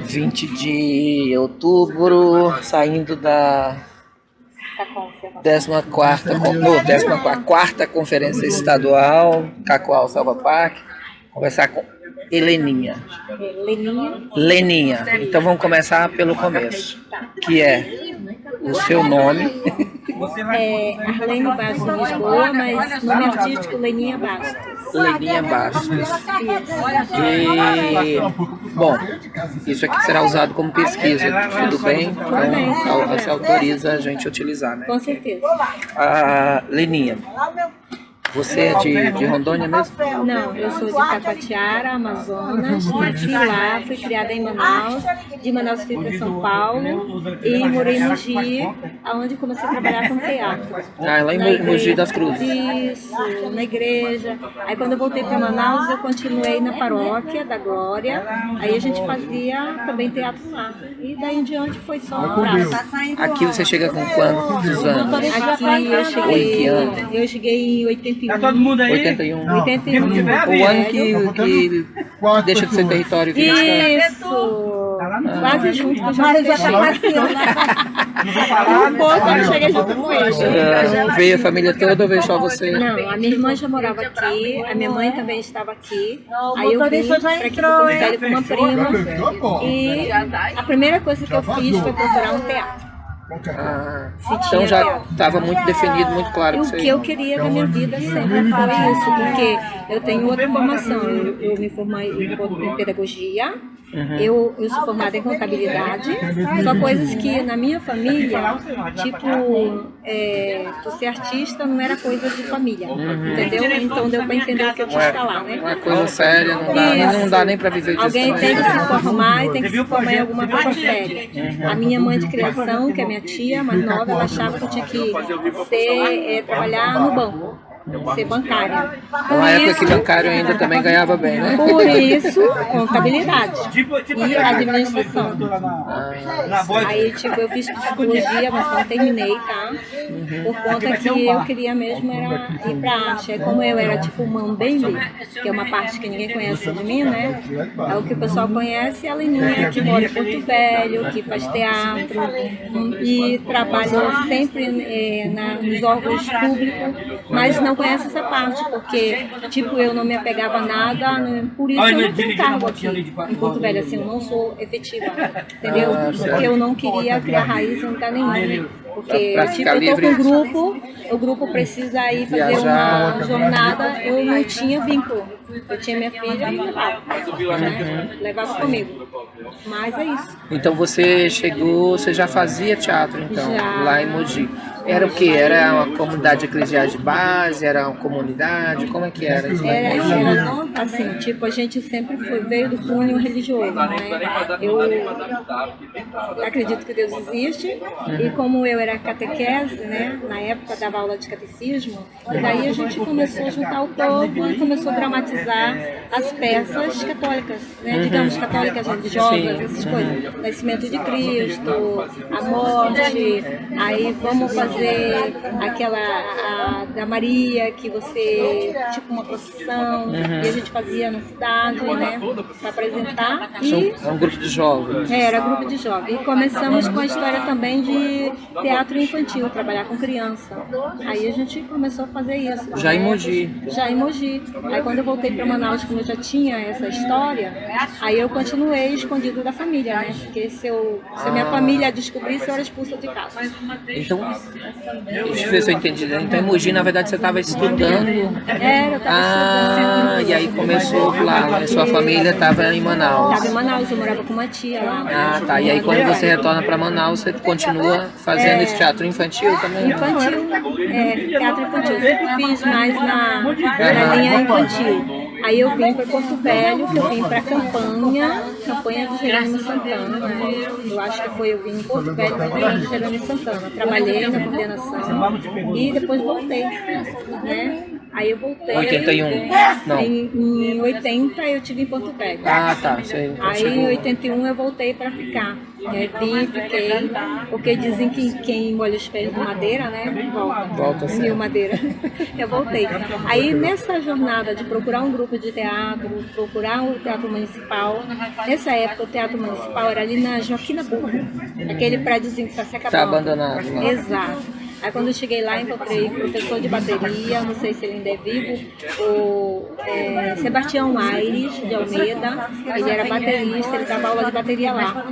20 de outubro, saindo da 14ª Conferência Estadual, Cacoal Selva Park, conversar com Heleninha. Leninha. Então vamos começar pelo começo, que é o seu nome. Arlene Bastos de Lisboa, mas nome artístico Leninha Bastos. Leninha Bastos. E, bom, isso aqui será usado como pesquisa, tudo bem? Então, você autoriza a gente utilizar, né? Com certeza. Leninha, você é de Rondônia mesmo? Não, eu sou de Taquatiara, Amazonas, nasci lá, fui criada em Manaus, de Manaus fui para São Paulo e morei em Mogi, onde comecei a trabalhar com teatro. Lá em Mogi das Cruzes. Isso, na igreja. Aí quando eu voltei para Manaus, eu continuei na paróquia da Glória, aí a gente fazia também teatro lá. E daí em diante foi só um abraço. Aqui você chega com quantos anos? Aqui eu cheguei em 81. Tá todo mundo aí? 81. 81. O ano que deixa de ser território e vira Isso! Quase junto com o Mário já tá um pouco eu cheguei junto com ele. Veio a família toda ou veio só você? Não, a minha irmã já morava aqui, a minha mãe também estava aqui. Aí eu vim para aqui do Porto Velho com uma prima. E a primeira coisa que eu fiz foi procurar um teatro. Então já estava muito definido, muito claro. O que eu queria da minha vida sempre foi isso, porque eu tenho outra formação. Eu me formei em pedagogia, eu sou formada em contabilidade, só coisas que na minha família, tipo, tu ser artista não era coisa de família, entendeu? Então deu para entender o que eu tinha que falar, né? Uma coisa séria, não dá nem para viver disso. Alguém tem que se formar e tem que se formar em alguma coisa séria. A minha mãe de criação, que é minha tia mais nova, ela achava que eu tinha que trabalhar no banco, ser bancária. Na época que bancário ainda também ganhava bem, né? Por isso, contabilidade e administração. Aí, tipo, eu fiz psicologia, mas não terminei, tá? Por conta que eu queria mesmo era ir pra arte. Aí, como eu era tipo mambembe, que é uma parte que ninguém conhece de mim, né? É o que o pessoal conhece, a Leninha, que mora em Porto Velho, que faz teatro e trabalha sempre nos órgãos públicos, mas não conhece essa parte, porque, tipo, eu não me apegava a nada, por isso eu não tenho cargo aqui em Porto Velho, assim, eu não sou efetiva, entendeu? Porque eu não queria criar raiz em lugar nenhum, porque, tipo, eu tô com um grupo, o grupo precisa ir fazer uma jornada, eu não tinha vínculo, eu tinha minha filha e levava comigo, mas é isso. Então você já fazia teatro, então, Já. lá em Mogi. Era o quê? Era uma comunidade eclesial de base? Era uma comunidade? Como é que era? Era assim, tipo, a gente sempre veio do cunho religioso, né? Eu acredito que Deus existe, e como eu era catequese, né? Na época dava aula de catecismo, e daí a gente começou a juntar o povo e começou a dramatizar as peças católicas, né? Digamos, católicas religiosas, essas coisas. Nascimento de Cristo, a morte, aí vamos fazer aquela da Maria, que você, tipo uma procissão, e a gente fazia na cidade, né, para apresentar. E É um grupo de jovens. era grupo de jovens. E começamos com a história também de teatro infantil, trabalhar com criança. Aí a gente começou a fazer isso. Já em Mogi. Já em Mogi. Aí quando eu voltei para Manaus, como eu já tinha essa história, aí eu continuei escondido da família, né? Porque se minha família descobrisse, eu era expulsa de casa. Então, deixa eu ver se eu entendi. Então em Mogi, na verdade, você estava estudando. Era, eu estava estudando. E aí começou lá, né? Sua família estava em Manaus. Estava em Manaus, eu morava com uma tia lá. Tá. E aí quando você retorna para Manaus, você continua fazendo esse teatro infantil também? Infantil, teatro infantil. Eu sempre fiz mais na linha infantil. Aí eu vim para Porto Velho, que eu vim para campanha de Jerônimo Santana. Eu acho que eu vim em Porto Velho para campanha de Jerônimo Santana. Trabalhei na coordenação e depois voltei, né? Aí eu voltei. 81? Não. Em 80 eu estive em Porto Velho. Ah, tá. Você Aí chegou. em 81 eu voltei para ficar. Vim, fiquei, porque dizem que quem molha os pés de madeira, né, volta sim. Rio Madeira. Eu voltei. Aí nessa jornada de procurar um grupo de teatro, procurar o Teatro Municipal, nessa época o Teatro Municipal era ali na Joaquim Nabuco, aquele prédiozinho que está se acabando. Tá abandonado lá. Exato. Aí quando eu cheguei lá, encontrei o professor de bateria, não sei se ele ainda é vivo, o Sebastião Aires de Almeida. Ele era baterista, ele dava aula de bateria lá.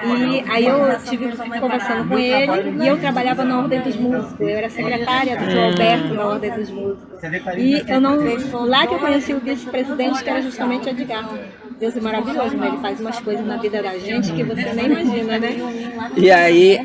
E aí eu estive conversando com ele e eu trabalhava na Ordem dos Músicos. Eu era secretária do João Alberto na Ordem dos Músicos. E eu não, lá que eu conheci o vice-presidente, que era justamente Edgar. Deus é maravilhoso, né? Ele faz umas coisas na vida da gente que você nem imagina, né? E aí,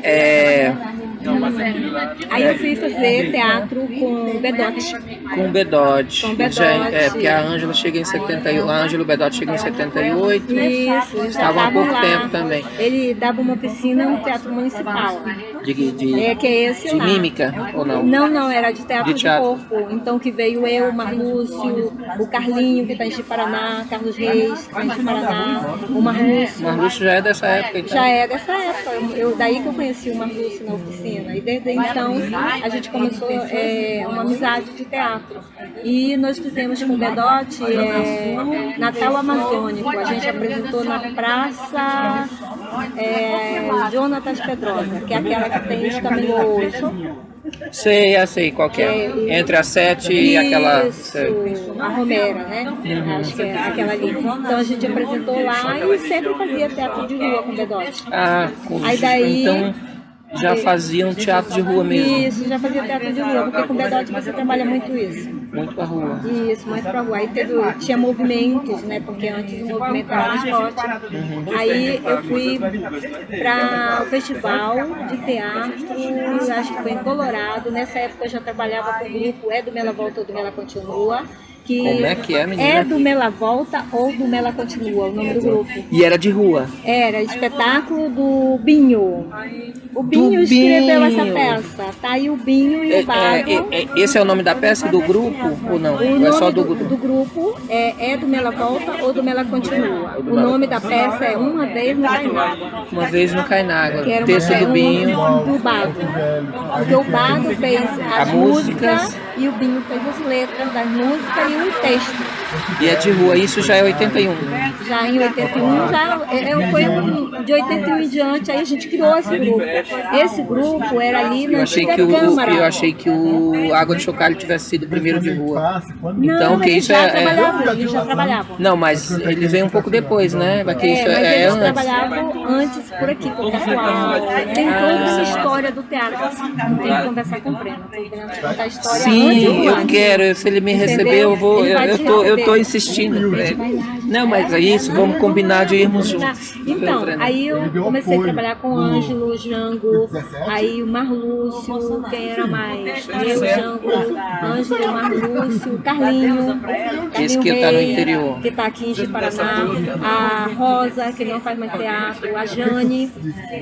Aí eu fui fazer teatro com o Bedotti. Com o Bedotti. Com o Bedotti. Porque a Ângela chega em 78, a Ângela Bedotti chega em 78. Isso, já Estava há pouco lá. tempo também. Ele dava uma oficina no Teatro Municipal. Que é esse de lá. mímica, ou não? Não, era de teatro de teatro. corpo. Então que veio eu, o Marlúcio, o Carlinho, que está em Ji-Paraná, Carlos Reis, que está em Ji-Paraná, o Marlúcio. O Marlúcio já é dessa época, então. Já é dessa época. Daí que eu conheci o Marlúcio na oficina. E desde então a gente começou uma amizade de teatro. E nós fizemos com o Bedotti Natal Amazônico. A gente apresentou na Praça Jonatas Pedrosa, que é aquela que tem os camelôs. Sei qual que é. Entre a 7 e aquela... a Romera, né? Acho que é aquela ali. Então a gente apresentou lá e sempre fazia teatro de rua com o Bedotti. Aí daí... Então já faziam teatro de rua mesmo. Isso, já fazia teatro de rua, porque com o Bedotti você trabalha muito isso. Muito pra rua. Isso, muito pra rua. Aí tinha movimentos, né? Porque antes o movimento era mais forte. Aí eu fui para o festival de teatro, acho que foi em Colorado. Nessa época eu já trabalhava com o grupo É do Mela Volta ou do Mela Continua. Como é que é, menina? É do Mela Volta ou do Mela Continua, o nome do grupo. E era de rua? Era espetáculo do Binho. O Binho escreveu essa peça. Tá aí o Binho e o Bago. Esse é o nome da peça do grupo ou não? O nome é só do grupo é do Mela Volta ou do Mela Continua. O nome da peça é Uma Vez no Cainago. Uma Vez no Cainago. Texto do Binho. Do Bago. Porque o Bago fez as músicas e o Binho fez as letras das músicas e o texto. E é de rua, isso já é 81? Já em 81, foi de 81 em diante, aí a gente criou esse grupo. Esse grupo era ali na Câmara. Eu achei que o Água de Chocalho tivesse sido o primeiro de rua. Não, que isso eles já trabalhavam. Não, mas eles vêm um pouco depois, né? Mas eles trabalhavam antes por aqui, com o pessoal. Tem toda essa história do teatro. Não tem que conversar com o Breno. Contar a história. Sim, eu quero. Se ele me receber, eu vou. Eu tô insistindo. Não, mas é isso, vamos combinar de irmos juntos. Então, aí eu comecei a trabalhar com o Ângelo, o Jango, aí o Marlúcio, quem era mais? Eu, o Jango, Ângelo, o Marlúcio, o Carlinho. Esse que está no interior. Que está aqui em Ji-Paraná. A Rosa, que não faz mais teatro, a Jane,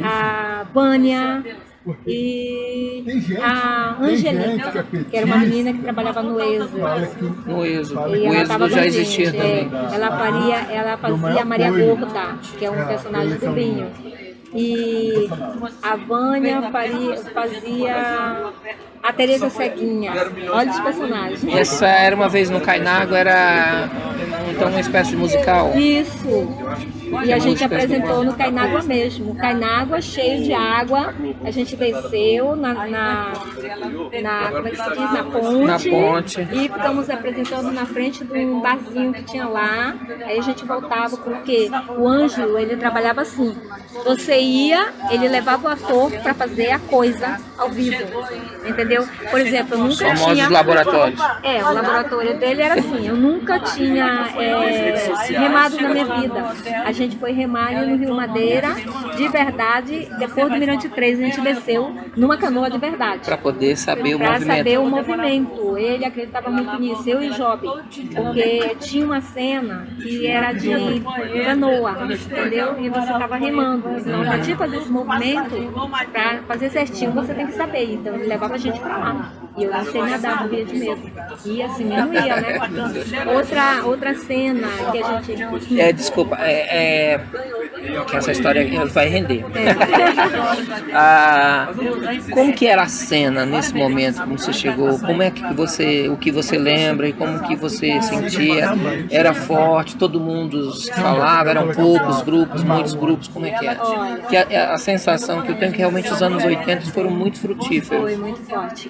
a Vânia. E a Angelica, que era uma menina que trabalhava no Êxodo. No Êxodo. O Êxodo já existia também. Ela fazia a Maria Gorda, que é um personagem do Binho. E a Vânia fazia a Tereza Ceguinha. Olha os personagens. Essa era Uma Vez no Cainago, era então uma espécie de musical. Isso. E a gente apresentou no Cainágua mesmo. Cainágua cheio de água. A gente desceu como é que se diz? Na ponte. E ficamos apresentando na frente de um barzinho que tinha lá. Aí a gente voltava porque o Ângelo, ele trabalhava assim. Você ia, ele levava o ator para fazer a coisa ao vivo. Entendeu? Por exemplo, eu nunca tinha... laboratórios. O laboratório dele era assim. Eu nunca tinha remado na minha vida. A gente foi remar ali no Rio Madeira, de verdade. Depois do Mirante 3, a gente desceu numa canoa de verdade. Para poder saber o movimento. Para saber o movimento. Ele acreditava muito nisso, eu e o Job. Porque tinha uma cena que era de canoa, entendeu? E você estava remando. Então, para te fazer esse movimento, para fazer certinho, você tem que saber. Então, ele levava a gente pra lá. E eu não sei nadar, morria de medo. E assim mesmo ia, né? Outra cena que a gente... Desculpa, que essa história vai render. Como que era a cena nesse momento, como você chegou? Como é que o que você lembra e como que você sentia? Era forte, todo mundo falava, eram poucos grupos, muitos grupos, como é que era? Que a sensação que eu tenho é que realmente os anos 80 foram muito frutíferos. Foi muito forte.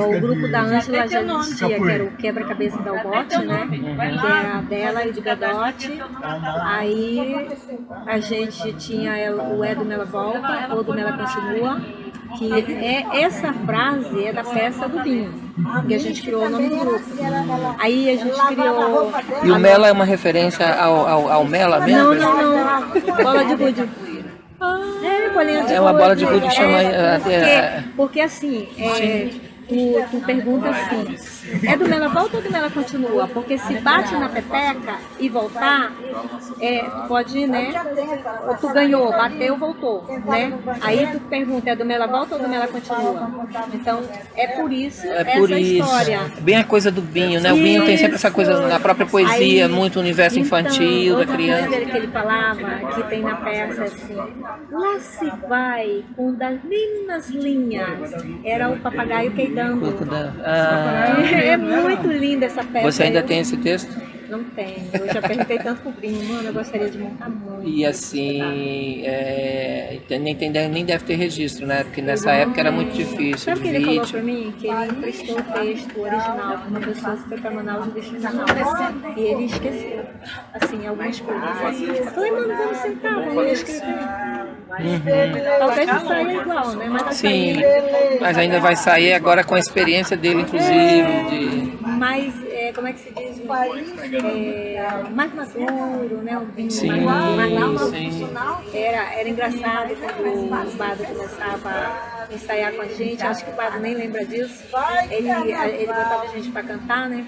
O grupo da Ângela já existia, que era o Quebra-Cabeça da Albote, né? Que era a dela e de Gadote. Aí a gente tinha o É do Mela Volta, ou do Mela Continua, que essa frase é da peça do Binho, que a gente criou o nome do grupo. Aí a gente criou... E o Mela é uma referência ao Mela mesmo? Não. Bola de gude. Bolinha de gude. É uma bola de gude que chama... Porque assim... Tu pergunta assim, é do Mela Volta ou do Mela Continua? Porque se bate na peteca e voltar, pode, né? Ou tu ganhou, bateu, voltou, né? Aí tu pergunta, é do Mela Volta ou do Mela Continua? Então, é por isso essa história. Bem a coisa do Binho, né? O Binho tem sempre essa coisa na própria poesia, muito universo infantil da criança. Que ele falava, que tem na peça assim, lá se vai com das meninas linhas, era o papagaio queidando. É muito linda essa peça. Você ainda tem esse texto? Não tenho. Eu já perguntei tanto pro Binho, mano, eu gostaria de montar muito. E assim, nem deve ter registro, né? Porque nessa época era muito difícil. Sabe o que ele falou pra mim? Que ele emprestou o texto original pra uma pessoa que foi pra Manaus e deixou na aula. E ele esqueceu, assim, algumas coisas. Eu falei, mano, vamos sentar, vamos escrever. Talvez não saia igual, né? Mas sim, mas ainda vai sair agora com a experiência dele, inclusive. Mas, como é que se diz? Mais maduro, né? Um vinho sim, mais maduro. Sim. Era engraçado quando o Bado começava a ensaiar com a gente. Acho que o Bado nem lembra disso. Ele botava a gente pra cantar, né?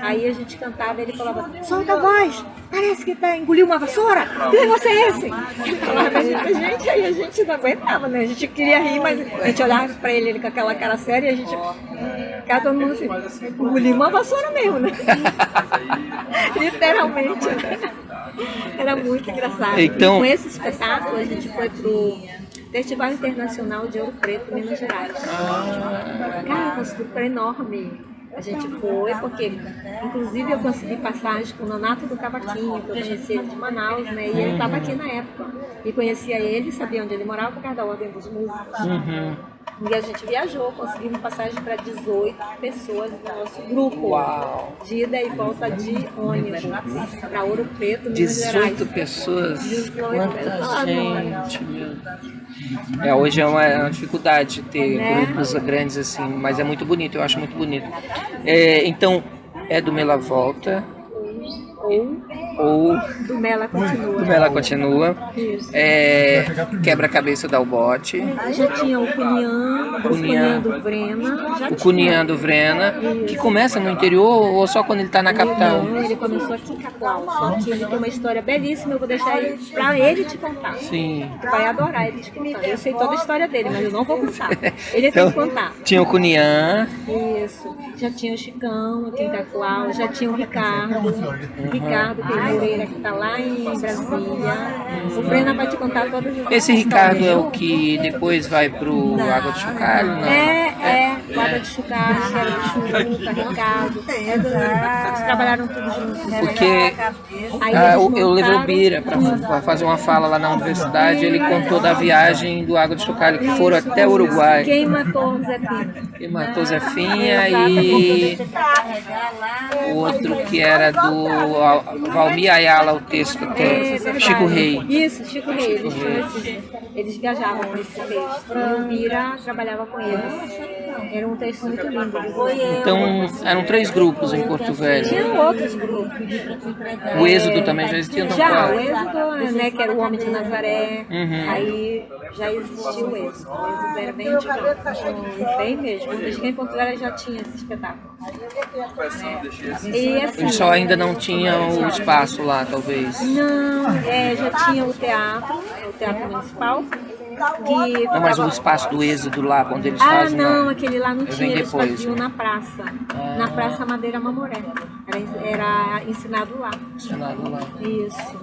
Aí a gente cantava e ele falava, solta a voz! Parece que engoliu uma vassoura! Que negócio é esse? Ele falava pra gente, aí a gente não aguentava, né? A gente queria rir, mas a gente olhava pra ele com aquela cara séria e a gente... Ficava todo mundo assim, engoliu uma vassoura mesmo, né? Literalmente. Era muito engraçado. Então... E com esse espetáculo a gente foi pro Festival Internacional de Ouro Preto, Minas Gerais. Cara, uma estrutura enorme. A gente foi, porque inclusive eu consegui passagem com o Nonato do Cavaquinho, que eu conheci ele de Manaus, né? E ele estava aqui na época. E conhecia ele, sabia onde ele morava por causa da Ordem dos Músicos. E a gente viajou, conseguimos passagem para 18 pessoas do nosso grupo. Uau. De ida e volta de ônibus para Ouro Preto, Minas 18 Gerais. Pessoas? 18 Quanta pessoas. gente, meu Deus. Hoje é uma dificuldade ter grupos grandes assim, mas é muito bonito, eu acho muito bonito. Então, é do Mela Volta ou do Mela Continua. Do Mela Continua. Isso. Quebra-Cabeça da Albote. Já tinha o Cunhã do Vrena. O Cunhã do Vrena, que começa no interior ou só quando ele está na capital? Não, ele começou aqui em Cacoal. Só que ele tem uma história belíssima, eu vou deixar ele pra ele te contar. Sim. Tu vai adorar ele te contar. Eu sei toda a história dele, mas eu não vou contar. Ele então, tem que contar. Tinha o Cunhã. Isso. Já tinha o Chicão aqui em Cacoal, já tinha o Ricardo. Ricardo Moreira, que está lá em Brasília. O Vrena vai te contar todas as histórias. Esse Ricardo é o que depois vai pro Água de Chocalho? Não? O Água de Chocalho, era de Churuca, Ricardo. Eles trabalharam todos juntos. Porque eu levei o Bira para fazer uma fala lá na universidade, ele contou da viagem do Água de Chocalho, que foram até o Uruguai. Quem matou o Zé Finha? Quem matou o Zé Finha e o outro que era do Valmir Ayala, o texto até, Chico Rei. Isso, Chico Rei. Eles viajavam com esse texto. E o Bira trabalhava com eles. Era um texto muito lindo. Então, eram 3 grupos em Porto Velho. Tinha outros grupos. O Êxodo também já existia? Não, já, o Êxodo, né, que era o Homem de Nazaré. Aí já existia o Êxodo. O Êxodo era bem antigo, bem mesmo. Desde que em Porto Velho já tinha esse espetáculo. E assim, só ainda não tinha o espaço lá, talvez. Não, já tinha o teatro municipal. Não, mas o espaço do Êxodo lá, quando eles Ah, fazem... não, aquele lá não tinha, eles depois, faziam né? na praça. Na Praça Madeira Mamoré. Era ensinado lá. Ensinado lá. Isso.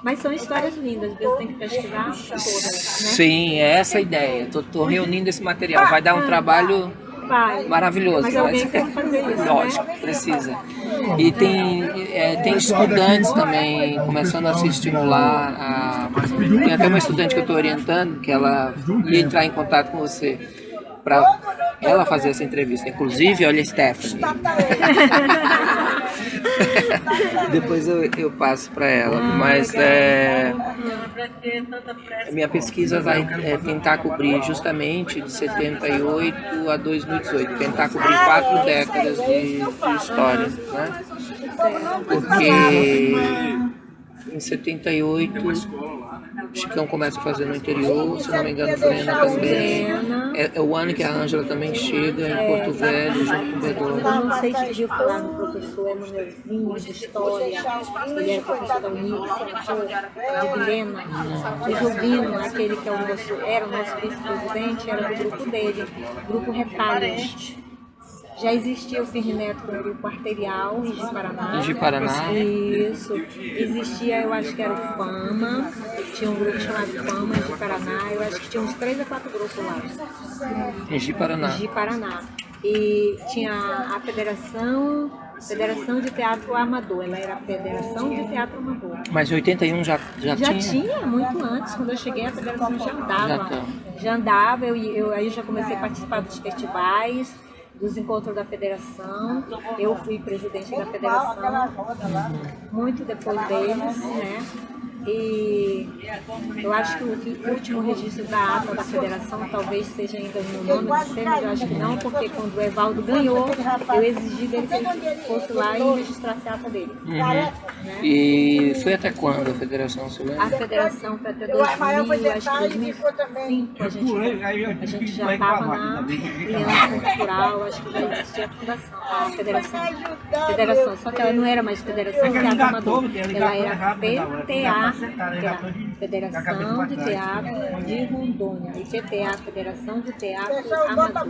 Mas são histórias lindas, eu tenho que pesquisar todas, né? Sim, é essa a ideia. Tô reunindo esse material. Vai dar um trabalho maravilhoso. Mas alguém tem que fazer isso, lógico, né? precisa. E tem estudantes também começando a se estimular. Tem até uma estudante que eu estou orientando, que ela ia entrar em contato com você para ela fazer essa entrevista. Inclusive, olha a Stephanie. Depois eu passo para ela. Mas a minha pesquisa vai tentar cobrir justamente de 78 a 2018. Tentar cobrir 4 décadas de história, né? Porque em 78 o Chicão começa a fazer no interior, se não me engano, Brena também. É o ano que a Ângela também chega em Porto Velho, junto com o Bedoro. Eu não sei se viu falar no professor Emanuelzinho de História, ele era professor da Unis, de Vilhena, de Jovino, aquele que era o nosso vice-presidente, era do grupo dele, Grupo Retalhos. Já existia o Firme Neto com o grupo arterial em Ji-Paraná. Em Ji-Paraná. Isso. Existia, eu acho que era o Fama. Tinha um grupo chamado Fama em Ji-Paraná. Eu acho que tinha uns 3 a 4 grupos lá. Em Ji-Paraná. Ji-Paraná. E tinha a Federação de Teatro Amador. Ela era a Federação de Teatro Amador. Mas em 81 já tinha? Já tinha, muito antes. Quando eu cheguei, a Federação já andava. Já andava. Aí eu já comecei a participar dos festivais, dos encontros da federação. Eu fui presidente da federação muito depois deles, né? E eu acho que o último registro da ata da federação talvez seja ainda no nome de ser, mas eu acho que não, porque quando o Evaldo ganhou, eu exigi dele que ele fosse lá e registrasse a ata dele. Né? E foi até quando a federação, você lembra? A federação foi até 2000, acho que 2005, a gente já estava na Aliança Cultural, acho que já existia a fundação, a federação, só que ela não era mais Federação de Teatro Amador, ela era PTA, que era Federação de Teatro de Rondônia, e PTA, Federação de Teatro Amador.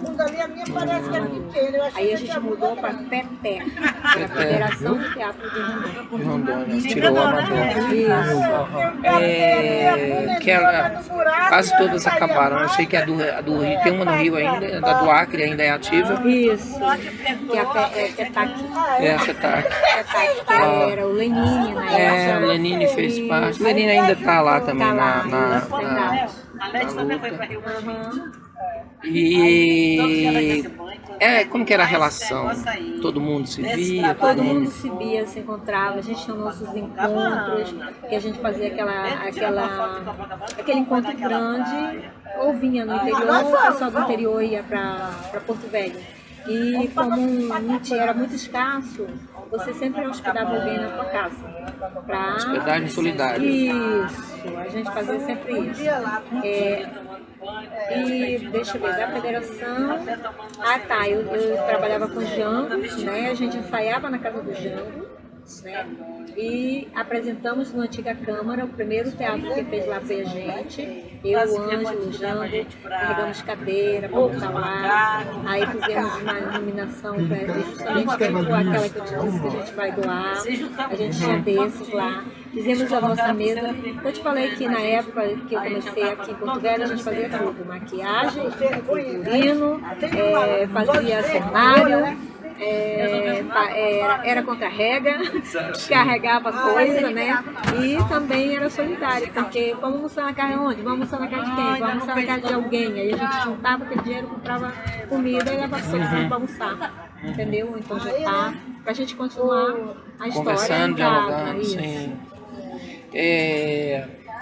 Aí a gente mudou para FETER, que era Federação de Teatro de Rondônia. Tirou o Amador. Quase todas acabaram. Eu sei que a do Rio, tem uma no Rio ainda, a do Acre ainda é ativa. Isso, que é a FETAC. É a FETAC. Que era o Lenine na época. O Lenine fez parte. O Lenine ainda está lá também na luta. E como que era a relação? Todo mundo se via? Todo mundo se via, se encontrava, a gente tinha nossos encontros, que a gente fazia aquele encontro grande, ou vinha no interior, ou o pessoal do interior ia para Porto Velho. E como era muito escasso, você sempre hospedava alguém na sua casa. Hospedagem solidária. Isso, a gente fazia sempre isso. E deixa eu ver, da federação. Eu trabalhava com o Jango, né? A gente ensaiava na casa do Jango, né? E apresentamos na antiga Câmara, o primeiro teatro que fez lá foi a gente. Eu, o Ângelo, o Jango, carregamos cadeira, botar lá. Aí fizemos uma iluminação justamente aquela que eu te disse que a gente vai doar. A gente tinha desses lá. Fizemos a nossa mesa. Eu te falei que na época que eu comecei aqui em Porto Velho, a gente fazia tudo: maquiagem, figurino, fazia cenário. Era contra-rega, carregava coisa, né? E também era solidário, porque vamos almoçar na casa onde? Vamos almoçar na casa de quem? Vamos almoçar na casa de alguém. Aí a gente juntava aquele dinheiro, comprava comida e levava para almoçar, entendeu? Então jantar, pra gente continuar a história. Conversando, dialogando, sim.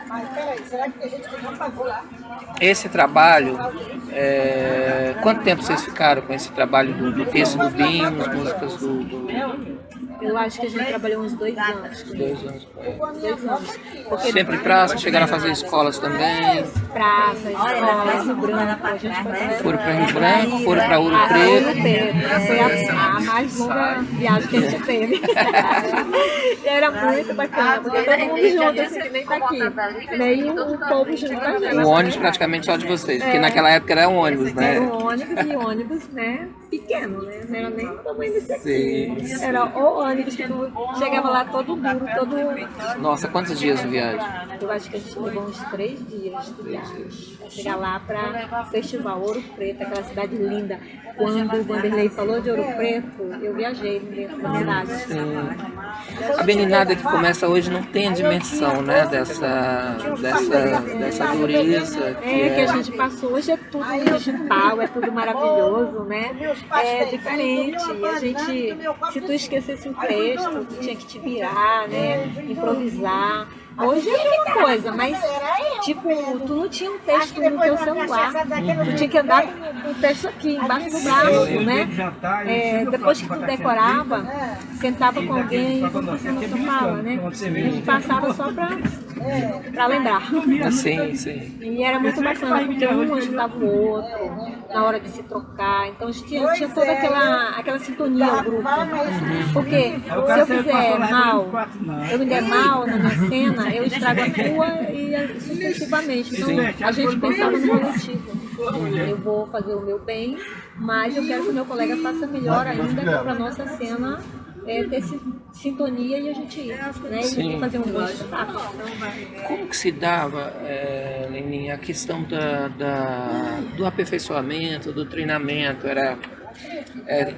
Mas peraí, será que a gente não pagou lá? Esse trabalho, quanto tempo vocês ficaram com esse trabalho do texto do Bimos, músicas do Eu acho que a gente trabalhou uns 2 anos. 2 anos com ele. 2 anos. Porque Sempre praça, chegaram a fazer escolas também. praça, escola, Rio Branco, a gente foi Foram para Rio Branco, foram para Ouro Ouro Preto. Preto. Foi a mais longa viagem que a gente teve. E era muito bacana, porque todo mundo junto, assim, que nem tá aqui. Nem o povo junto com a gente. O ônibus praticamente só de vocês, porque naquela época era um ônibus, Era né? um ônibus e ônibus, né, pequeno, né? Não era nem o tamanho desse aqui. Sim. Era o ônibus que chegava lá todo duro, todo... Nossa, quantos dias de viagem? Eu acho que a gente levou uns 3 dias de viagem pra chegar lá para o Festival Ouro Preto, aquela cidade linda. Quando o Vanderlei falou de Ouro Preto, eu viajei dentro da cidade. A Beninada que começa hoje não tem a dimensão, né, dessa dureza. Que a gente passou. Hoje é tudo digital, é tudo maravilhoso, né? É diferente. E a gente, se tu esquecesse um texto, tu tinha que te virar, né? Improvisar. Hoje é a mesma coisa, mas tipo, tu não tinha um texto no teu celular, tu tinha que andar com o texto aqui, embaixo do braço, né? Depois que tu decorava, sentava com alguém e você fala, né? A gente passava só pra lembrar. Sim, sim. E era muito bacana, porque um ajudava o outro na hora de se trocar. Então tinha toda aquela sintonia ao grupo. Porque se eu fizer mal, eu me der mal na minha cena, eu estrago a tua e sucessivamente. Então a gente pensava no coletivo. Eu vou fazer o meu bem, mas eu quero que o meu colega faça melhor ainda para a nossa cena ter sintonia e a gente ir, né? E fazer um bom espetáculo. Como que se dava, Leninha, a questão do aperfeiçoamento, do treinamento? Era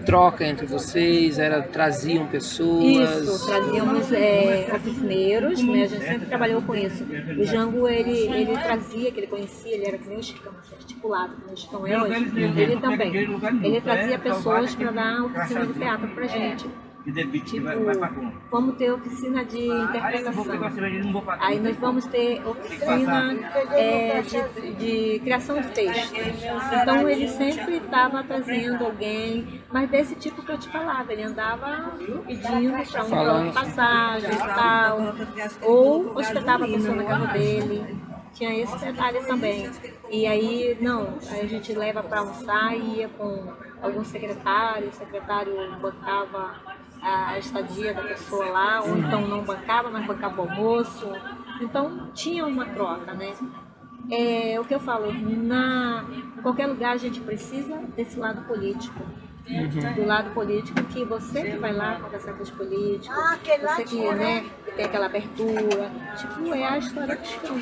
troca entre vocês? Traziam pessoas? Isso, trazíamos oficineiros, né? A gente sempre trabalhou com isso. O Jango, ele trazia, que ele conhecia, ele era que nem o Chicão, articulado, como o Chicão é hoje. Ele também. Ele trazia pessoas para dar oficina de teatro pra gente. Tipo, vamos ter oficina de interpretação. Aí nós vamos ter oficina de criação de texto. Então ele sempre estava trazendo alguém, mas desse tipo que eu te falava, ele andava pedindo para um passagem e tal, ou hospedava a pessoa na casa dele. Tinha esse detalhe também. E aí, aí a gente leva para almoçar e ia com algum secretário, o secretário bancava a estadia da pessoa lá, ou então não bancava, mas bancava o almoço. Então tinha uma troca, né? O que eu falo, em qualquer lugar a gente precisa desse lado político. Do lado político, que você que vai lá conversar com os políticos, você que tem aquela abertura, tipo, é a história do Chicão,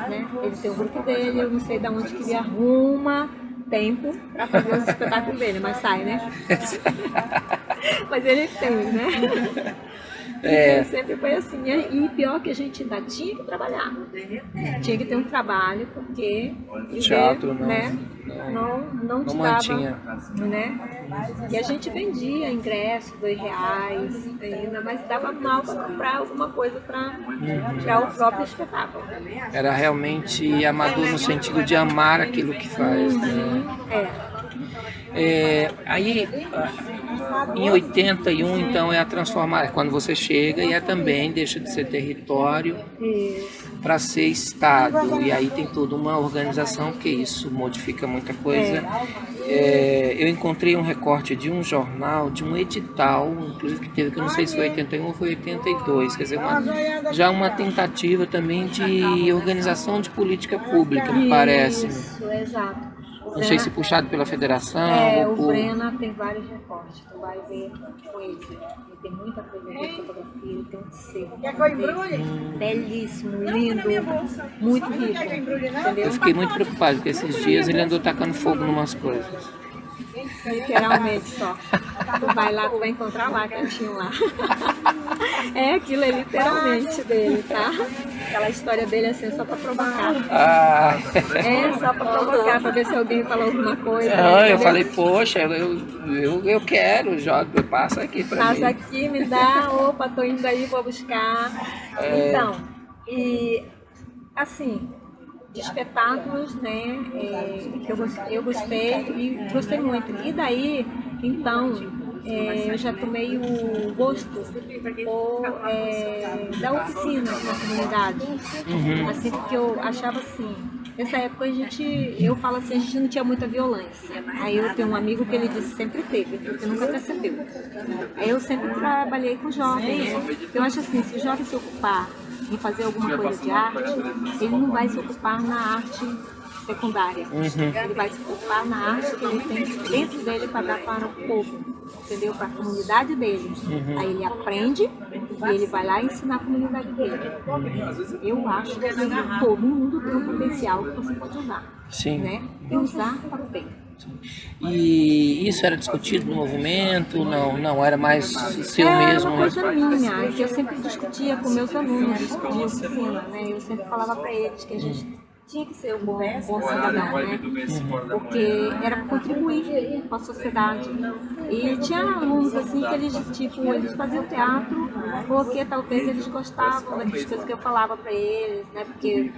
né? Ele tem o grupo dele, eu não sei de onde que ele arruma tempo para fazer os espetáculos dele, mas sai, né? Mas ele tem, né? Sempre foi assim. E pior que a gente ainda tinha que trabalhar. Tinha que ter um trabalho, porque o teatro não te dava, né? E a gente vendia ingresso, R$2 ainda, mas dava mal para comprar alguma coisa para o próprio espetáculo. Era realmente amador no sentido de amar aquilo que faz, né? Aí, em 81, então, é a transformação, quando você chega e também deixa de ser território para ser estado, e aí tem toda uma organização, que isso modifica muita coisa. Eu encontrei um recorte de um jornal, de um edital, inclusive que teve, que eu não sei se foi 81 ou foi 82, quer dizer, já uma tentativa também de organização de política pública, me parece. Isso, exato. Não sei se puxado pela federação. O Brena tem vários recortes, tu vai ver com ele. Ele tem muita coisa de fotografia, ele tem um cerco belíssimo, lindo, muito rico. Entendeu? Eu fiquei muito preocupado, porque esses dias ele andou tacando fogo em umas coisas. Literalmente só. Tu vai lá, tu vai encontrar lá, cantinho lá. Aquilo é literalmente dele, tá? Aquela história dele assim, só pra provocar. Só pra provocar, pra ver se alguém fala alguma coisa. Eu falei, poxa, eu quero, joga, passa aqui pra mim. Passa aqui, me dá, opa, tô indo aí, vou buscar. Então, e assim, de espetáculos, né, que eu gostei e gostei muito. E daí, então, eu já tomei o gosto da oficina na comunidade. Assim, porque eu achava assim, nessa época eu falo assim, a gente não tinha muita violência. Aí eu tenho um amigo que ele disse sempre teve, porque nunca percebeu. Aí eu sempre trabalhei com jovens. Eu acho assim, se o jovem se ocupar em fazer alguma coisa de arte, ele não vai se ocupar na arte secundária. Ele vai se ocupar na arte que ele tem dentro dele para dar para o povo, entendeu? Para a comunidade dele. Aí ele aprende e ele vai lá ensinar a comunidade dele. Eu acho que todo mundo tem um potencial que você pode usar. Sim. Né? E usar para bem. E isso era discutido no movimento? Não, era mais seu mesmo? Era uma coisa minha, que eu sempre discutia com meus alunos de oficina, né? Eu sempre falava para eles que a gente tinha que ser um bom cidadão, né? Porque era para contribuir com a sociedade. E tinha alunos assim que eles faziam teatro porque talvez eles gostavam das coisas que eu falava para eles, né? Porque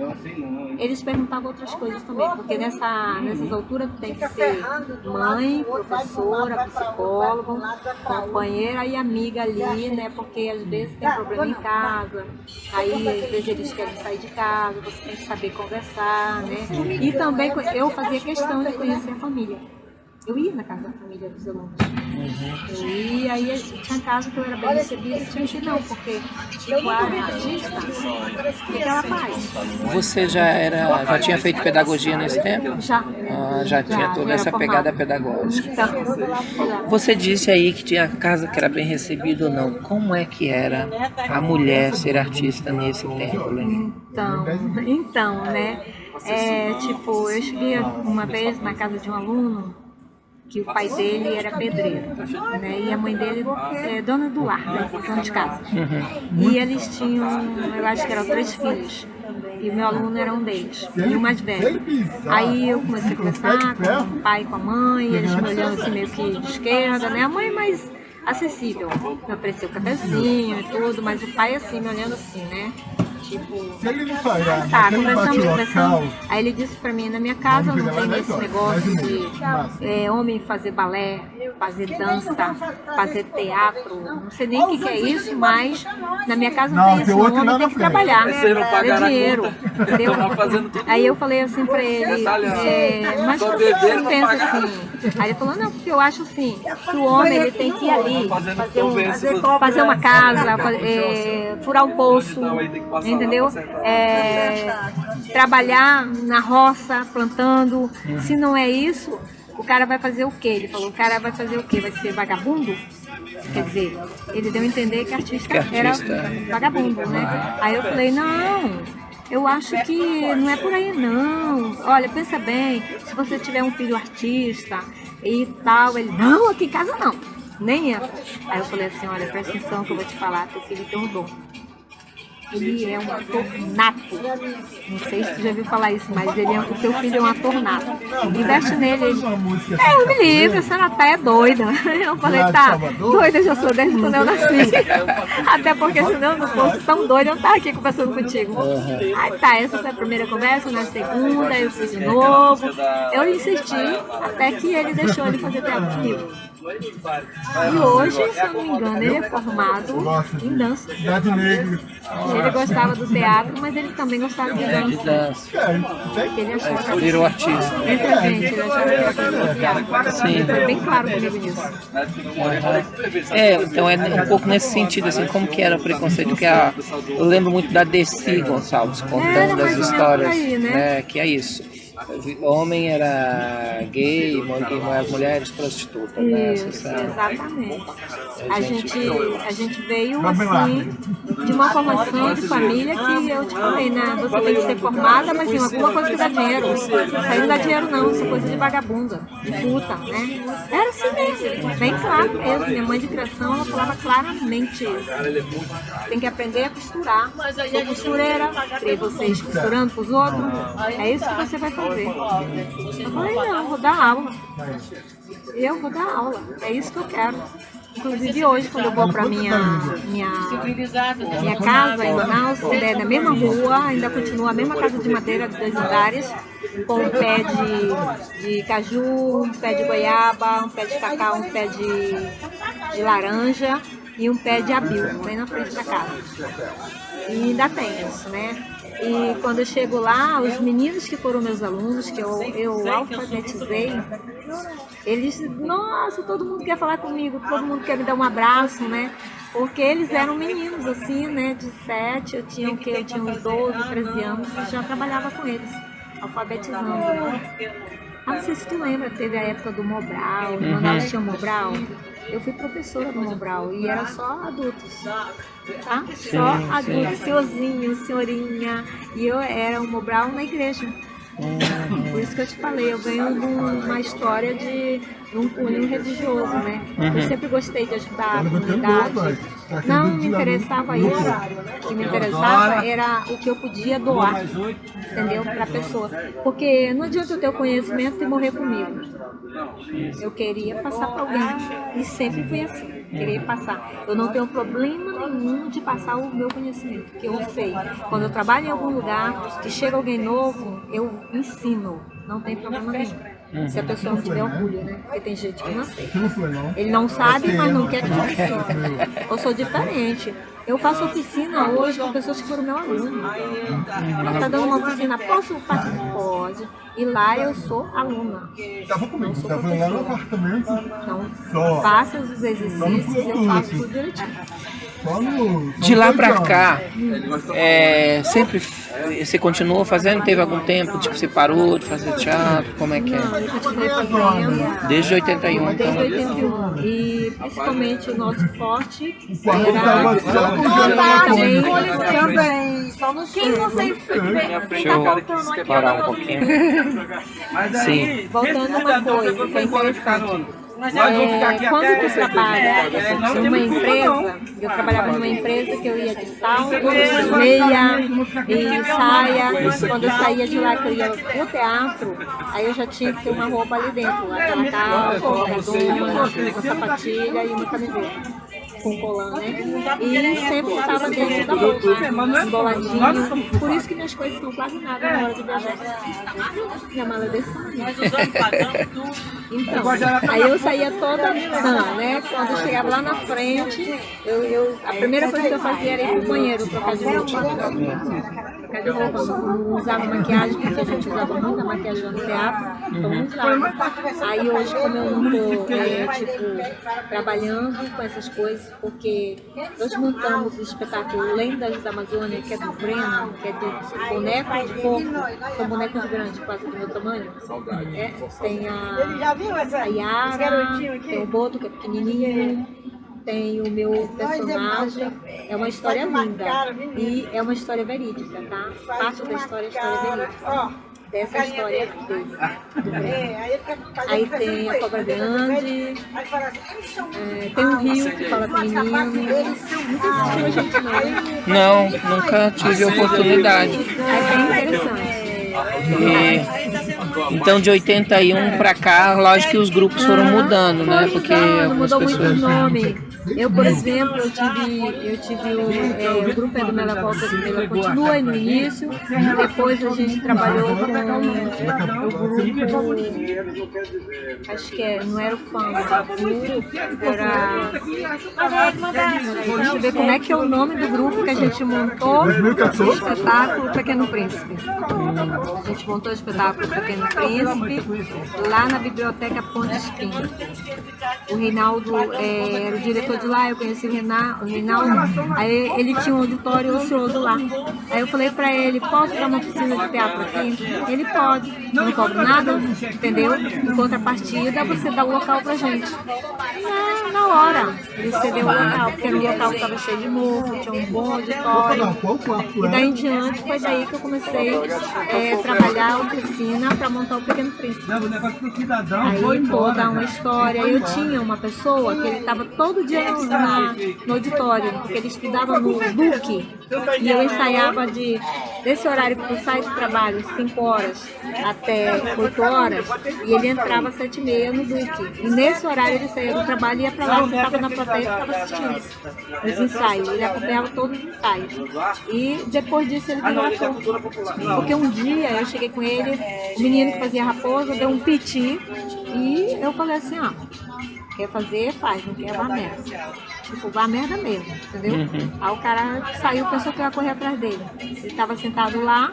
eles perguntavam outras coisas também, porque nessas alturas tem que ser mãe, professora, psicóloga, companheira e amiga ali, né? Porque às vezes tem problema em casa, aí às vezes eles querem sair de casa, você tem que saber conversar. Né? E também eu fazia questão de conhecer a família. Eu ia na casa da família dos alunos. Eu ia, aí tinha casa que eu era bem recebida e tinha que não, porque tipo, a artista, o que ela faz? Você já tinha feito pedagogia nesse tempo? Já tinha toda essa pegada pedagógica. Então, você disse aí que tinha casa que era bem recebida ou não. Como é que era a mulher ser artista nesse tempo, né? Então, né? Tipo, eu cheguei uma vez na casa de um aluno que o pai dele era pedreiro, né? E a mãe dele é dona do lar, né? Dona de casa. E eles tinham, eu acho que eram 3 filhos. E o meu aluno era um deles, e o mais velho. Aí eu comecei a conversar com o pai e com a mãe, eles me olhando assim meio que de esquerda, né? A mãe mais acessível, me ofereceu cafezinho e tudo, mas o pai assim, me olhando assim, né? Tipo, conversando. Aí ele disse pra mim, na minha casa não tem esse negócio de homem fazer balé, fazer dança, fazer teatro, não sei nem o que é isso, mas na minha casa não tem isso, o homem tem que trabalhar, ter dinheiro, entendeu? Aí eu falei assim pra ele, mas por que você pensa assim? Aí ele falou, não, porque eu acho assim, que o homem ele tem que ir ali, fazer uma casa, furar um poço, entendeu? Trabalhar na roça, plantando. Se não é isso, o cara vai fazer o quê? Ele falou, o cara vai fazer o quê? Vai ser vagabundo? Quer dizer, ele deu a entender que artista era vagabundo, né? Aí eu falei, não, eu acho que não é por aí não. Olha, pensa bem, se você tiver um filho artista e tal, ele, não, aqui em casa não, nem entra. Aí eu falei assim, olha, presta atenção que eu vou te falar, teu filho tem um dom. Ele é um ator nato. Não sei se você já ouviu falar isso, mas o teu filho é um ator nato. Investe nele. Eu me livre, a senhora tá doida. Eu falei, tá, doida eu já sou desde quando eu nasci. Até porque senão eu não fosse tão doida, eu não tava aqui conversando contigo. Aí tá, essa foi a primeira conversa, na segunda eu fiz de novo. Eu insisti até que ele deixou ele fazer teatro comigo. E hoje, se eu não me engano, ele é formado em dança. Ele gostava do teatro, mas ele também gostava de dança. Ele achava que virou artista. Entre a gente, ele achava que era coisa do teatro. Sim. Foi bem claro comigo nisso. Então é um pouco nesse sentido, assim, como que era o preconceito, que eu lembro muito da Desi Gonçalves contando as histórias, aí, né? Que é isso. O homem era gay e as mulheres prostitutas, né? Isso, exatamente. A gente veio assim de uma formação de família que eu te falei, né? Você tem que ser formada, mas assim, alguma coisa que dá dinheiro. Isso aí não dá dinheiro não, isso é coisa de vagabunda, de puta, né? Era assim mesmo, bem claro mesmo. Minha mãe de criação, ela falava claramente isso. Tem que aprender a costurar. Sou costureira, ver vocês costurando pros outros, é isso que você vai fazer. Eu falei, não, vou dar aula. Eu vou dar aula, é isso que eu quero. Inclusive hoje, quando eu vou para minha casa em Manaus, é na mesma rua, ainda continua a mesma casa de madeira de 2 andares, com um pé de caju, um pé de goiaba, um pé de cacau, um pé de laranja e um pé de abil, bem na frente da casa. E ainda tem isso, né? E quando eu chego lá, os meninos que foram meus alunos, que eu alfabetizei, eles, nossa, todo mundo quer falar comigo, todo mundo quer me dar um abraço, né? Porque eles eram meninos, assim, né, de 7, eu tinha uns 12, 13 anos, e já trabalhava com eles, alfabetizando. Não sei se tu lembra, teve a época do Mobral, quando nós tínhamos Mobral, eu fui professora do Mobral e era só adultos, tá? Só adultos, senhorzinho, senhorinha, e eu era um Mobral na igreja. Por isso que eu te falei, eu venho de uma história de um cunho religioso, né? Eu sempre gostei de ajudar a comunidade. Não me interessava isso. O que me interessava era o que eu podia doar, entendeu? Para a pessoa. Porque não adianta eu ter o conhecimento e morrer comigo. Eu queria passar para alguém. E sempre fui assim, querer passar. Eu não tenho problema nenhum de passar o meu conhecimento, que eu sei. Quando eu trabalho em algum lugar e chega alguém novo, eu ensino. Não tem problema nenhum. Se a pessoa não tiver orgulho, né? Porque tem gente que não aceita. Ele não sabe, mas não quer que eu ensine. Eu sou diferente. Eu faço oficina hoje com pessoas que foram meu aluno. Está dando uma oficina, posso participar? Pode. E lá eu sou aluna. Não sou professora. Então, faça os exercícios, eu faço tudo direitinho. De lá pra cá, sempre você continuou fazendo? Teve algum tempo que você parou de fazer teatro? Como é que é? Não, eu continuei fazendo. Desde 81, então. Desde 81. E principalmente o nosso forte era também. Só no quem vocês Deixa eu parar um pouquinho. Sim. Voltando uma coisa que é interessante. Quando tu trabalha numa empresa, eu trabalhava numa empresa que eu ia de salto, meia e saia. Quando eu saía de lá, que eu ia pro teatro, aí eu já tinha que ter uma roupa ali dentro, aquela calça, um redoma, uma sapatilha e uma camiseta com colã, né? E sempre estava dentro da bolsa, emboladinho. Por isso que minhas coisas são quase nada na hora de viajar. Minha mala é desse tamanho. Então, aí eu saía toda né? Quando eu chegava lá na frente, a primeira coisa que eu fazia era ir pro banheiro, trocar de roupa. Trocar de roupa, não usava maquiagem, porque a gente usava muita maquiagem no teatro, então não usava. Aí hoje, como eu não tô, trabalhando com essas coisas, porque nós montamos o espetáculo Lendas da Amazônia, que é do Breno, que é de boneco de porco, são bonecos grandes, quase do meu tamanho. Tem a Yara, tem o Boto, que é pequenininho, tem o meu personagem. É uma história linda e é uma história verídica, tá? Parte da história é história verídica. Dessa história dele. Aí tem a Cobra Grande, tem um rio que fala com menino. Nunca assistiu a gente Não, nunca tive oportunidade. É bem interessante. Então de 81 pra cá, lógico que os grupos foram mudando, né? Porque algumas mudou muito o pessoas... nome. Eu, por exemplo, eu tive o grupo é do Mela Volta do Mela Continua no início, depois a gente trabalhou com o grupo, acho que não era o Fama, era... Deixa eu ver como é que é o nome do grupo que a gente montou, o espetáculo Pequeno Príncipe. A gente montou o espetáculo Pequeno Príncipe lá na Biblioteca Ponte Espinho. O Reinaldo era o diretor de lá, eu conheci o Reinaldo, aí ele tinha um auditório ocioso lá. Aí eu falei pra ele, posso dar uma oficina de teatro aqui? Ele pode, não cobro nada, entendeu? Em contrapartida, você dá o local pra gente. Na hora, ele cedeu o local, porque era um local que estava cheio de mofo, tinha um bom auditório. E daí em diante, foi daí que eu comecei a trabalhar a oficina para montar o Pequeno Príncipe. Aí toda uma história. Eu tinha uma pessoa que ele estava todo dia no auditório, porque ele estudava no Duque, e eu ensaiava desse horário que eu saio do trabalho, 5 horas até 8 horas, e ele entrava às 7h30 no Duque. E nesse horário ele saía do trabalho e ia para lá, sentava na plateia e ficava assistindo os ensaios. Ele acompanhava todos os ensaios. E depois disso ele virou ator. Porque um dia eu cheguei com ele, o menino que fazia Raposa deu um piti, e eu falei assim, Quer fazer, faz, não quer, vá merda. Tipo, vá merda mesmo, entendeu? Aí o cara saiu, pensou que eu ia correr atrás dele. Ele tava sentado lá,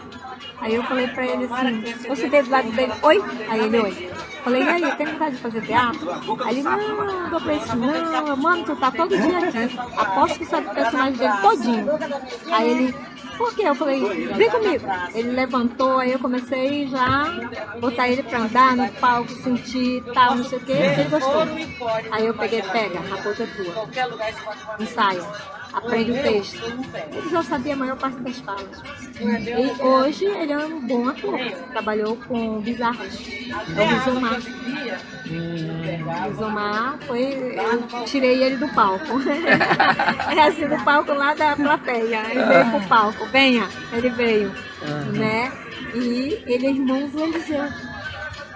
aí eu falei pra ele assim, eu sentei do lado dele, oi? Aí ele, oi. Falei, e aí, tem vontade de fazer teatro? Aí ele, não, eu falei assim, não, mano, tu tá todo dia aqui. Aposto que sabe o personagem dele todinho. Aí ele, por quê? Eu falei, vem comigo. Ele levantou, aí eu comecei já a botar ele pra andar no palco, sentir tal, não sei o que, ele gostou. Aí eu peguei, pega, a coisa é tua. Ensaia, aprende o texto. Ele já sabia a maior parte das falas. E hoje ele é um bom ator. Trabalhou com Bizarros. É o Rizomar. Rizomar foi. Eu tirei ele do palco. É assim, do palco lá da plateia. Ele veio pro palco. Venha, ele veio. Né? E ele é irmão do Eliseu.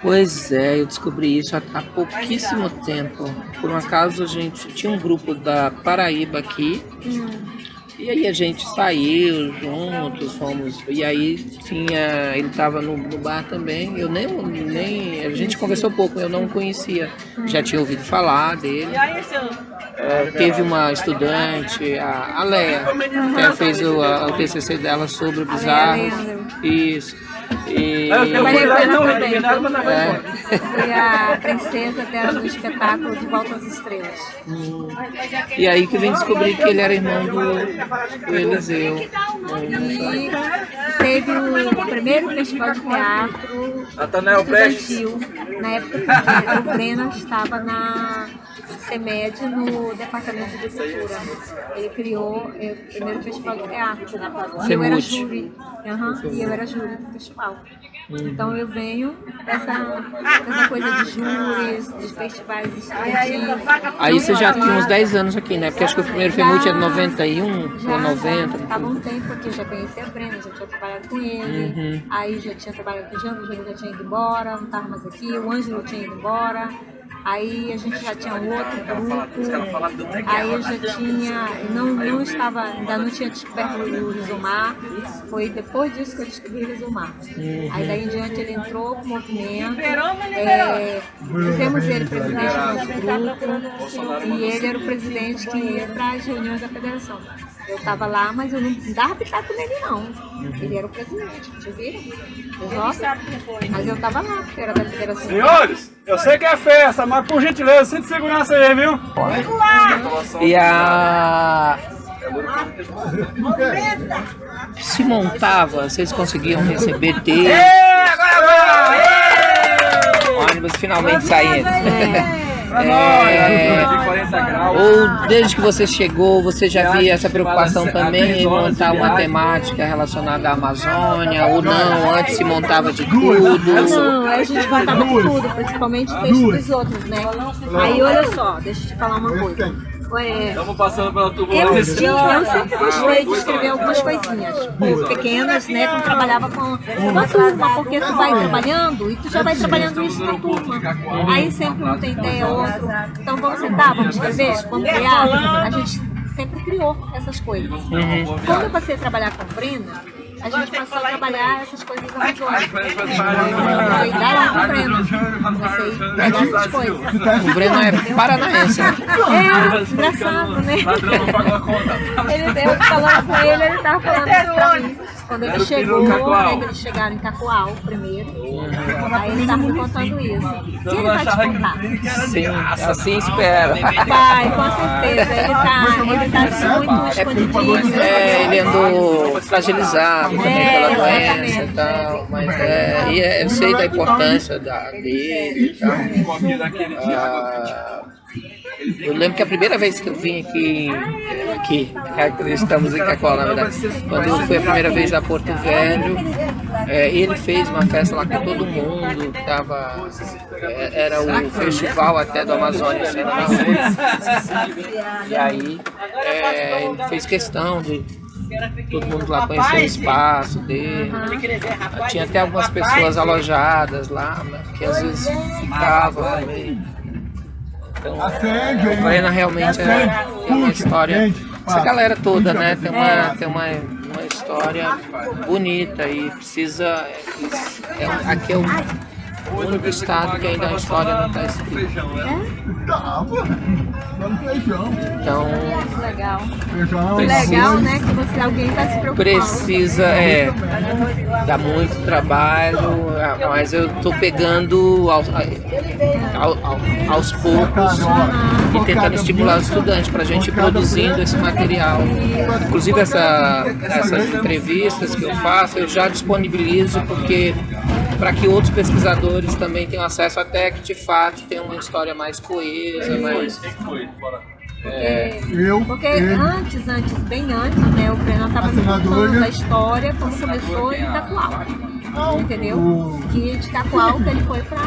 Pois é, eu descobri isso há pouquíssimo tempo. Por um acaso a gente tinha um grupo da Paraíba aqui. E aí a gente saiu juntos, fomos. E aí tinha. Ele estava no bar também. Eu nem. A gente conversou pouco, eu não conhecia. Já tinha ouvido falar dele. Teve uma estudante, a Leia, que fez o TCC dela sobre o Bizarro. Isso. E... Eu trabalhei com ela também. Fui a princesa dela no espetáculo De Volta às Estrelas. E aí que vem descobrir que ele era irmão do Eliseu. E teve o primeiro festival de teatro estudantil, na época que o Brena estava na CEMED, no Departamento de Cultura. Ele criou o primeiro festival de teatro. E eu era júri. E eu era júri do festival. Então eu venho dessa coisa de júris, de festivais estudantis. Aí você já tinha uns 10 anos aqui, né? Porque acho que o primeiro FEMUT é de 91 ou 90. Estava um tempo aqui, eu já conhecia a Brena, já tinha trabalhado com ele. Aí já tinha trabalhado com o Jânio já tinha ido embora, não estava mais aqui. O Ângelo tinha ido embora. Aí a gente já tinha um outro grupo, aí eu já tinha, ainda não tinha descoberto o Rizomar, foi depois disso que eu descobri o Rizomar. Aí daí em diante ele entrou com o movimento, fizemos ele presidente do nosso grupo, e ele era o presidente que ia para as reuniões da federação. Eu estava lá, mas eu não dava pitaco nele não. Ele era o presidente, você viu? Mas eu estava lá, porque era da federação. Senhores, eu sei que é festa, mas por gentileza, cinto de segurança aí, viu? E a... Se montava, vocês conseguiam receber textos? O ônibus finalmente saindo. Ou desde que você chegou, você já via essa preocupação também em montar uma temática relacionada à Amazônia, ou não, antes se montava de tudo? Não, a gente montava de tudo, principalmente texto dos outros, né? Aí olha só, deixa eu te falar uma coisa. Estamos passando pela turbulência. Eu sempre gostei de escrever algumas coisinhas pequenas, né? Quando trabalhava com uma turma, porque tu vai trabalhando e tu já vai trabalhando isso na turma. Aí sempre um tem ideia, outro. Então vamos sentar, vamos escrever, vamos criar. A gente sempre criou essas coisas. Quando eu passei a trabalhar com a Brena, a gente passou a trabalhar essas coisas amazônicas. A ideia do Breno. Comecei a pegar essas coisas. O Breno é paranaense. É, engraçado, né? Eu falando com ele, ele estava falando isso pra mim. Quando ele chegou, eles chegaram em Cacoal primeiro. Aí ele estava me contando isso. E ele vai te contar? Sim, assim espera. Vai, com certeza. Ele tá muito escondidinho. Ele andou fragilizado pela doença e tal, mas eu sei da importância dele e tal. Eu lembro que a primeira vez que eu vim aqui estamos em Cacoal, na verdade, quando eu fui a primeira vez a Porto Velho, ele fez uma festa lá com todo mundo, era o festival até do Amazônia, assim, na rua. E aí ele fez questão de todo mundo lá conhecer o espaço dele. Tinha até algumas pessoas alojadas lá, né, que às vezes ficavam também. Então, a Brena realmente tem uma história. Essa galera toda, né? Tem uma história bonita e precisa. Aqui é O único estado que ainda a história não está escrita. Então, Legal. precisa, Legal, né? Que você, alguém está se preocupando. precisa, dá muito trabalho, mas eu estou pegando aos poucos e tentando estimular os estudantes para a gente ir produzindo esse material. Inclusive essas entrevistas que eu faço, eu já disponibilizo porque para que outros pesquisadores também tenham acesso até que de fato tenham uma história mais coesa, mais... Porque bem antes, né, o Breno estava me contando a história como começou em Itacoal, entendeu? Que de Itacoal que ele foi para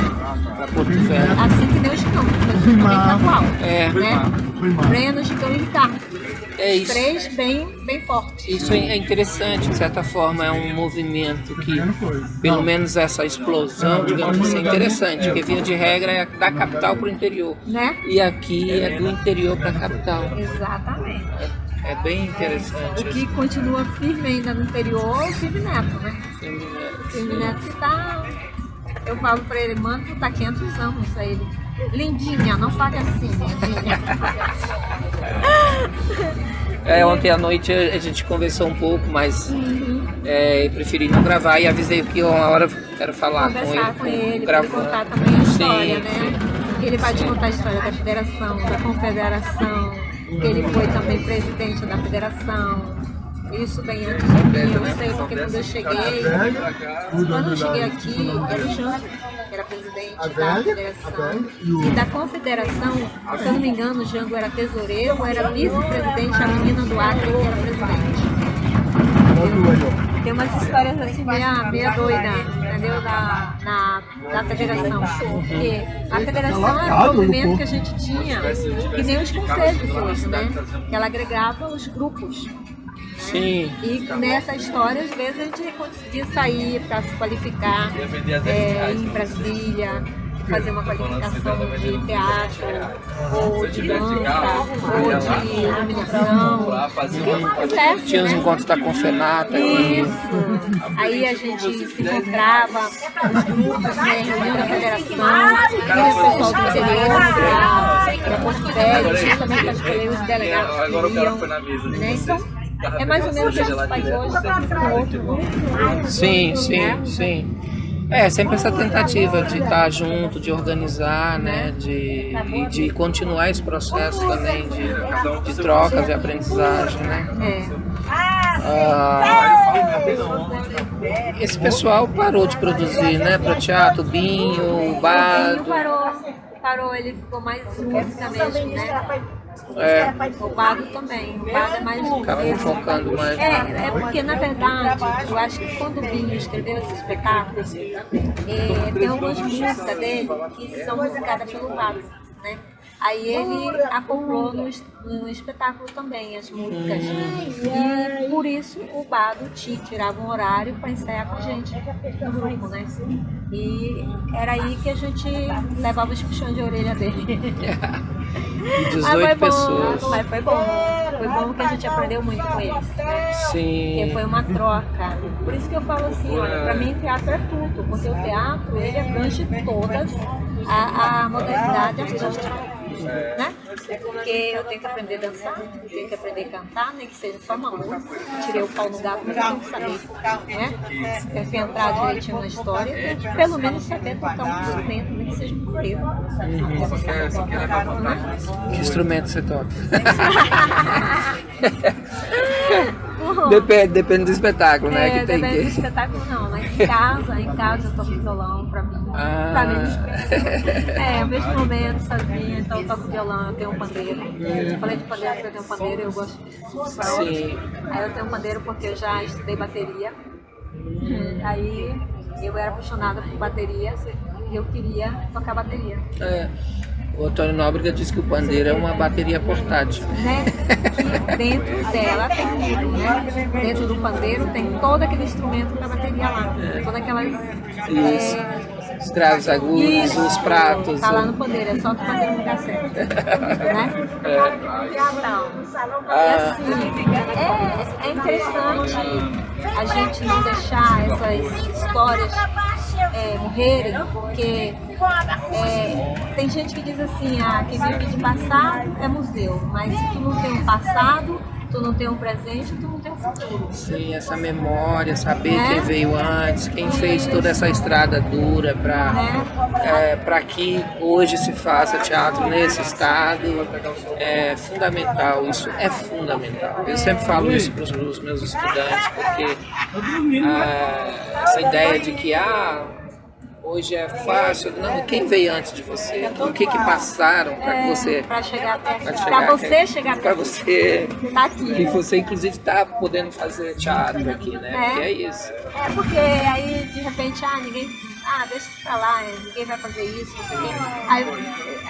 Porto Velho. assim que nem o Chicão, começou também em Itacoal, né? Breno, Chicão e Ricardo. É isso. Três bem fortes. Isso é interessante, de certa forma, é um movimento que, pelo menos essa explosão, digamos assim, é interessante, porque via de regra é da capital para o interior. Né? E aqui é do interior para a capital. Exatamente. É bem interessante. O que continua firme ainda no interior é o Firme Neto, né? Firme Neto que tá... Eu falo pra ele, mano, tu tá 500 anos aí. Ele, lindinha, não fale assim, lindinha. Ontem à noite a gente conversou um pouco, mas eu preferi não gravar e avisei que uma hora eu quero falar Conversar com ele. pra ele contar também a história, Sim, né? Que ele vai te contar a história da federação, da confederação, que ele foi também presidente da federação. Isso bem antes de mim, eu sei porque quando eu cheguei aqui, era o Jango, que era presidente da federação. E da confederação, se eu não me engano, o Jango era tesoureiro, ou era vice-presidente, a menina do Acre que era presidente. Tem umas histórias assim meia doida, entendeu? Da federação. Porque a federação era um movimento que a gente tinha, que nem os conselhos hoje, né? Que ela agregava os grupos. Sim. E nessa história, às vezes, a gente conseguia sair para se qualificar em Brasília, fazer uma qualificação de teatro, ou de dança, ou de iluminação. Tinha os encontros da Confenata aqui. Isso. Aí a gente se encontrava, os grupos, né, reunião da federação, vinha o pessoal do interior, para Porto Velho, justamente para escolher os delegados que iam, né? Então, é mais ou menos o que a gente faz hoje, com outro grupo. Sim. É sempre essa tentativa de estar junto, de organizar, né, de continuar esse processo também de trocas e aprendizagem, né? Esse pessoal parou de produzir, né, para teatro, o Binho, o Bado. Parou, ele ficou mais música mesmo, né? O Bado também, o Bado é mais... Acabou focando mais. É porque, na verdade, eu acho que quando o Binho escreveu esse espetáculo, tem algumas músicas dele que são musicadas pelo Bado, né? Aí ele acoplou no espetáculo também as músicas. E por isso o Bado tirava um horário para ensaiar com a gente no grupo, né? E era aí que a gente levava os puxões de orelha dele. 18 pessoas. Mas foi bom. Foi bom que a gente aprendeu muito com eles. Sim. Porque foi uma troca. Por isso que eu falo assim, olha, pra mim teatro é tudo. Porque o teatro, ele abrange todas a modernidade artística. Né? Porque eu tenho que aprender a dançar, tenho que aprender a cantar, nem que seja só uma música. Tirei o pau no gato, mas eu tenho que saber, né? Tenho que entrar direitinho na história, tenho que pelo menos saber tocar um instrumento, nem que seja um frevo. Que instrumento você toca? Depende do espetáculo, né? Depende do espetáculo não, mas em casa eu toco violão pra mim. Pra mim. Eu vejo momentos sozinha, então eu toco violão, eu tenho um pandeiro. Eu falei de pandeiro porque eu tenho um pandeiro e eu gosto de Sim. Aí eu tenho um pandeiro porque eu já estudei bateria. Aí eu era apaixonada por bateria e eu queria tocar bateria. O Antônio Nóbrega diz que o pandeiro é uma bateria portátil. Né? E dentro dela tem tudo, né? Dentro do pandeiro tem todo aquele instrumento para bateria lá. Todas aquelas... Os graves agudos, os pratos. Tá lá no pandeiro, é só tu bater no lugar certo. Né? Então, é interessante a gente não deixar essas histórias morrerem, porque tem gente que diz assim, que vive de passado é museu, mas se tu não tem um passado, tu não tem um presente, tu não tem um futuro. Sim, essa memória, saber quem veio antes, quem fez toda essa estrada dura para que hoje se faça teatro nesse estado, é fundamental, isso é fundamental. Eu sempre falo isso para os meus estudantes, porque essa ideia de que hoje é fácil, não, quem veio antes de você? O que passaram para que você... Para você chegar para você tá aqui. E você, inclusive, está podendo fazer teatro aqui, né? Que é isso. Porque aí, de repente, ninguém... deixa isso pra lá, ninguém vai fazer isso, não sei o quê. Aí,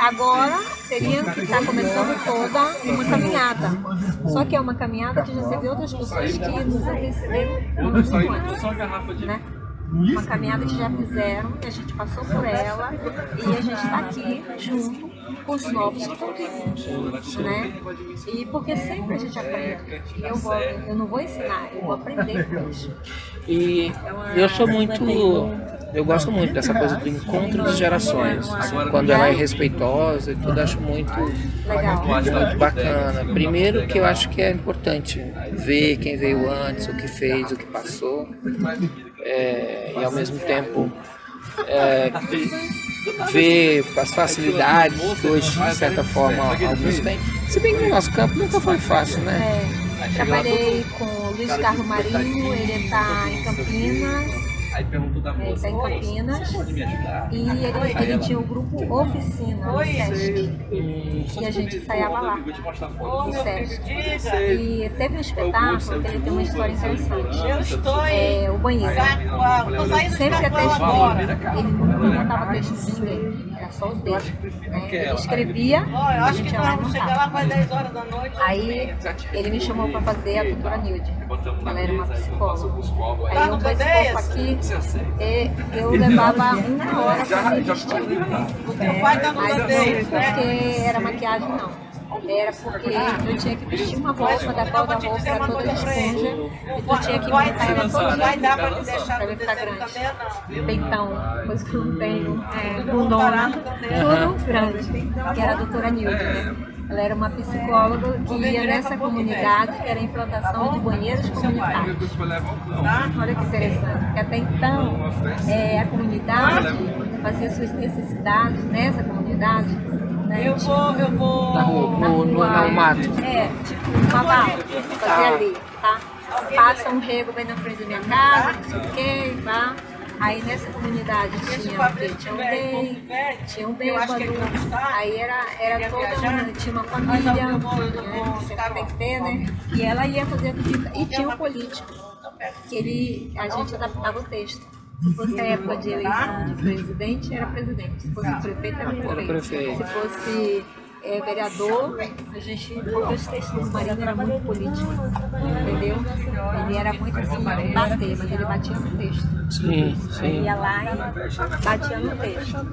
agora, teria que estar começando toda uma caminhada. Só que é uma caminhada que já teve outras pessoas que nos antecederam muito antes, né? Uma caminhada que já fizeram, que a gente passou por ela e a gente está aqui junto com os novos que estão vindo, né? E porque sempre a gente aprende. Eu não vou ensinar, eu vou aprender com isso. E eu gosto muito dessa coisa do encontro de gerações, quando ela é respeitosa e tudo, acho muito bacana. Primeiro que eu acho que é importante ver quem veio antes, o que fez, o que passou, e ao mesmo tempo ver as facilidades que hoje, de certa forma, alguns têm. Se bem que no nosso campo nunca foi fácil, né? Trabalhei com o Luiz Carlos Marinho, ele está em Campinas. Ele está em Campinas e ele tinha o grupo Oficina no Sesc e a gente ensaiava lá no Sesc. E teve um espetáculo que ele tem uma história interessante, o banheiro. Sempre que é texto dele, ele nunca contava texto de ninguém, era só o dele. Ele escrevia, a gente ia lá e montava. Aí ele me chamou para fazer a doutora Nilde, ela era uma psicóloga. Aí eu pus corpo aqui, eu levava 1 hora para me vestir. Mas não porque era maquiagem, não. Era porque eu tinha que vestir uma roupa, da qual da roupa era toda de esponja, e eu tinha que montar ela todinha para ele ficar grande. Peitão, coisa que eu não tenho, bundona, tudo grande, que era a doutora Nilde, né? Ela era uma psicóloga que ia nessa comunidade, que era a implantação de banheiros comunitários. Olha que interessante, porque até então a comunidade fazia suas necessidades nessa comunidade. Né? Eu vou no mato. Tipo uma vala, fazia ali, tá? Passa um rego bem na frente da minha casa, não sei o que, tá? Aí nessa comunidade tinha um bêbado, aí era toda tinha uma família, né, que tem que ter, né? E ela ia fazer a visita, e tinha um político, que a gente adaptava o texto. Se fosse a época de eleição de presidente, era presidente. Se fosse prefeito, era prefeito. Se fosse vereador, a gente, porque os textos do Marinho era muito político, entendeu? Ele era muito assim, bater, mas ele batia no texto. Sim. Ele ia lá e batia no texto.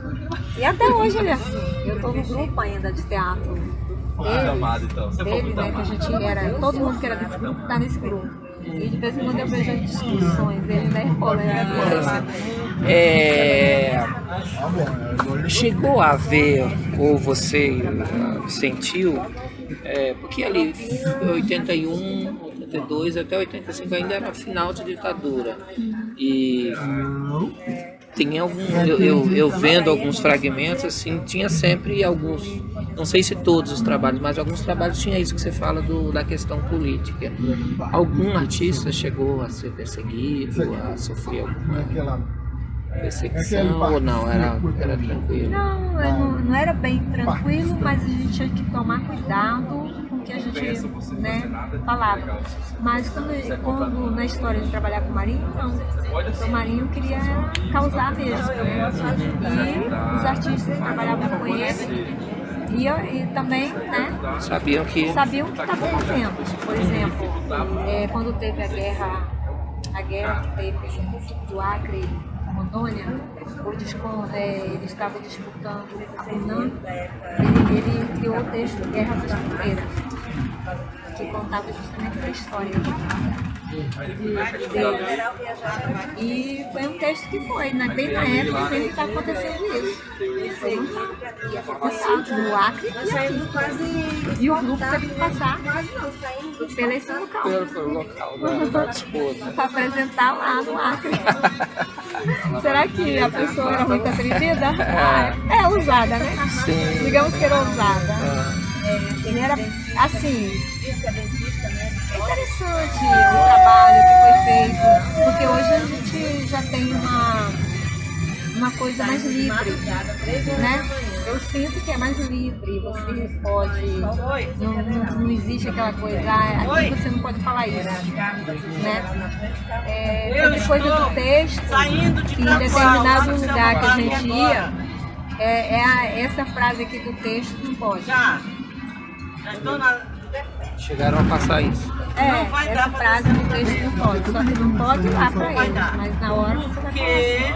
E até hoje ele é assim. Eu estou no grupo ainda de teatro dele, né, que a gente era, todo mundo que era desse grupo está nesse grupo. E de vez em quando eu vejo as discussões, ele chegou a ver, ou você sentiu, porque ali 81, 82 até 85 ainda era final de ditadura, e tem eu vendo alguns fragmentos, assim, tinha sempre alguns, não sei se todos os trabalhos, mas alguns trabalhos tinha isso que você fala da questão política. Algum artista chegou a ser perseguido, a sofrer alguma perseguição, ou não? Era tranquilo? Não era bem tranquilo, mas a gente tinha que tomar cuidado com o que a gente, né, falava. Mas quando na história de trabalhar com o Marinho, não. O Marinho queria causar mesmo, né? E os artistas que trabalhavam com ele e também, né, sabiam o que estavam fazendo. Por exemplo, quando teve a guerra que teve do Acre, Rondônia, ele estava disputando a FUNAM, ele criou o texto Guerra das Fronteiras, que contava justamente a história E foi um texto que foi, né? Bem na época sempre está acontecendo isso. No Acre e aqui. E o grupo teve que passar pelo esse local. Pelo local da disputa. Para apresentar lá no Acre. Será que a pessoa era muito atrevida? É ousada, né? Sim. Digamos que era ousada. Ele era assim. É interessante o trabalho que foi feito, porque hoje a gente já tem uma coisa mais livre, né? Eu sinto que é mais livre, você pode, não existe aquela coisa, aqui você não pode falar isso, né? Tem coisa do texto, que em determinado lugar que a gente ia, essa frase aqui do texto não pode. Chegaram a passar isso. Essa frase do texto não pode, só que não pode ir lá pra eles, mas na hora você vai falar assim.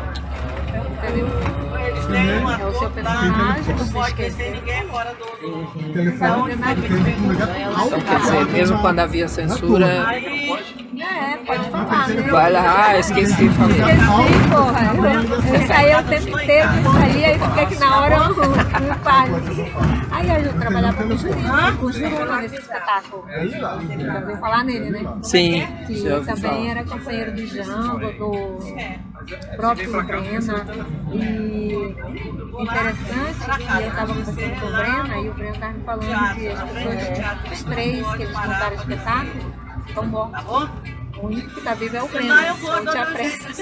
Entendeu? É o seu personagem, você esqueceu. Então, quer dizer, mesmo quando havia censura, pode falar, né? vai lá, esqueci de falar. Esqueci, porra. Eu saí o tempo inteiro, aí fica aqui na hora eu não paro. Aí eu trabalhava com o Juruna nesse espetáculo. Já ouviu falar nele, né? Sim. Que também era companheiro do Jango, do próprio Brena. E interessante que eu estava conversando com o Brena e o Brena estava me falando que as pessoas, os três que eles montaram o espetáculo, estão bom. O único que está vivo é o Brena. Então te apressa.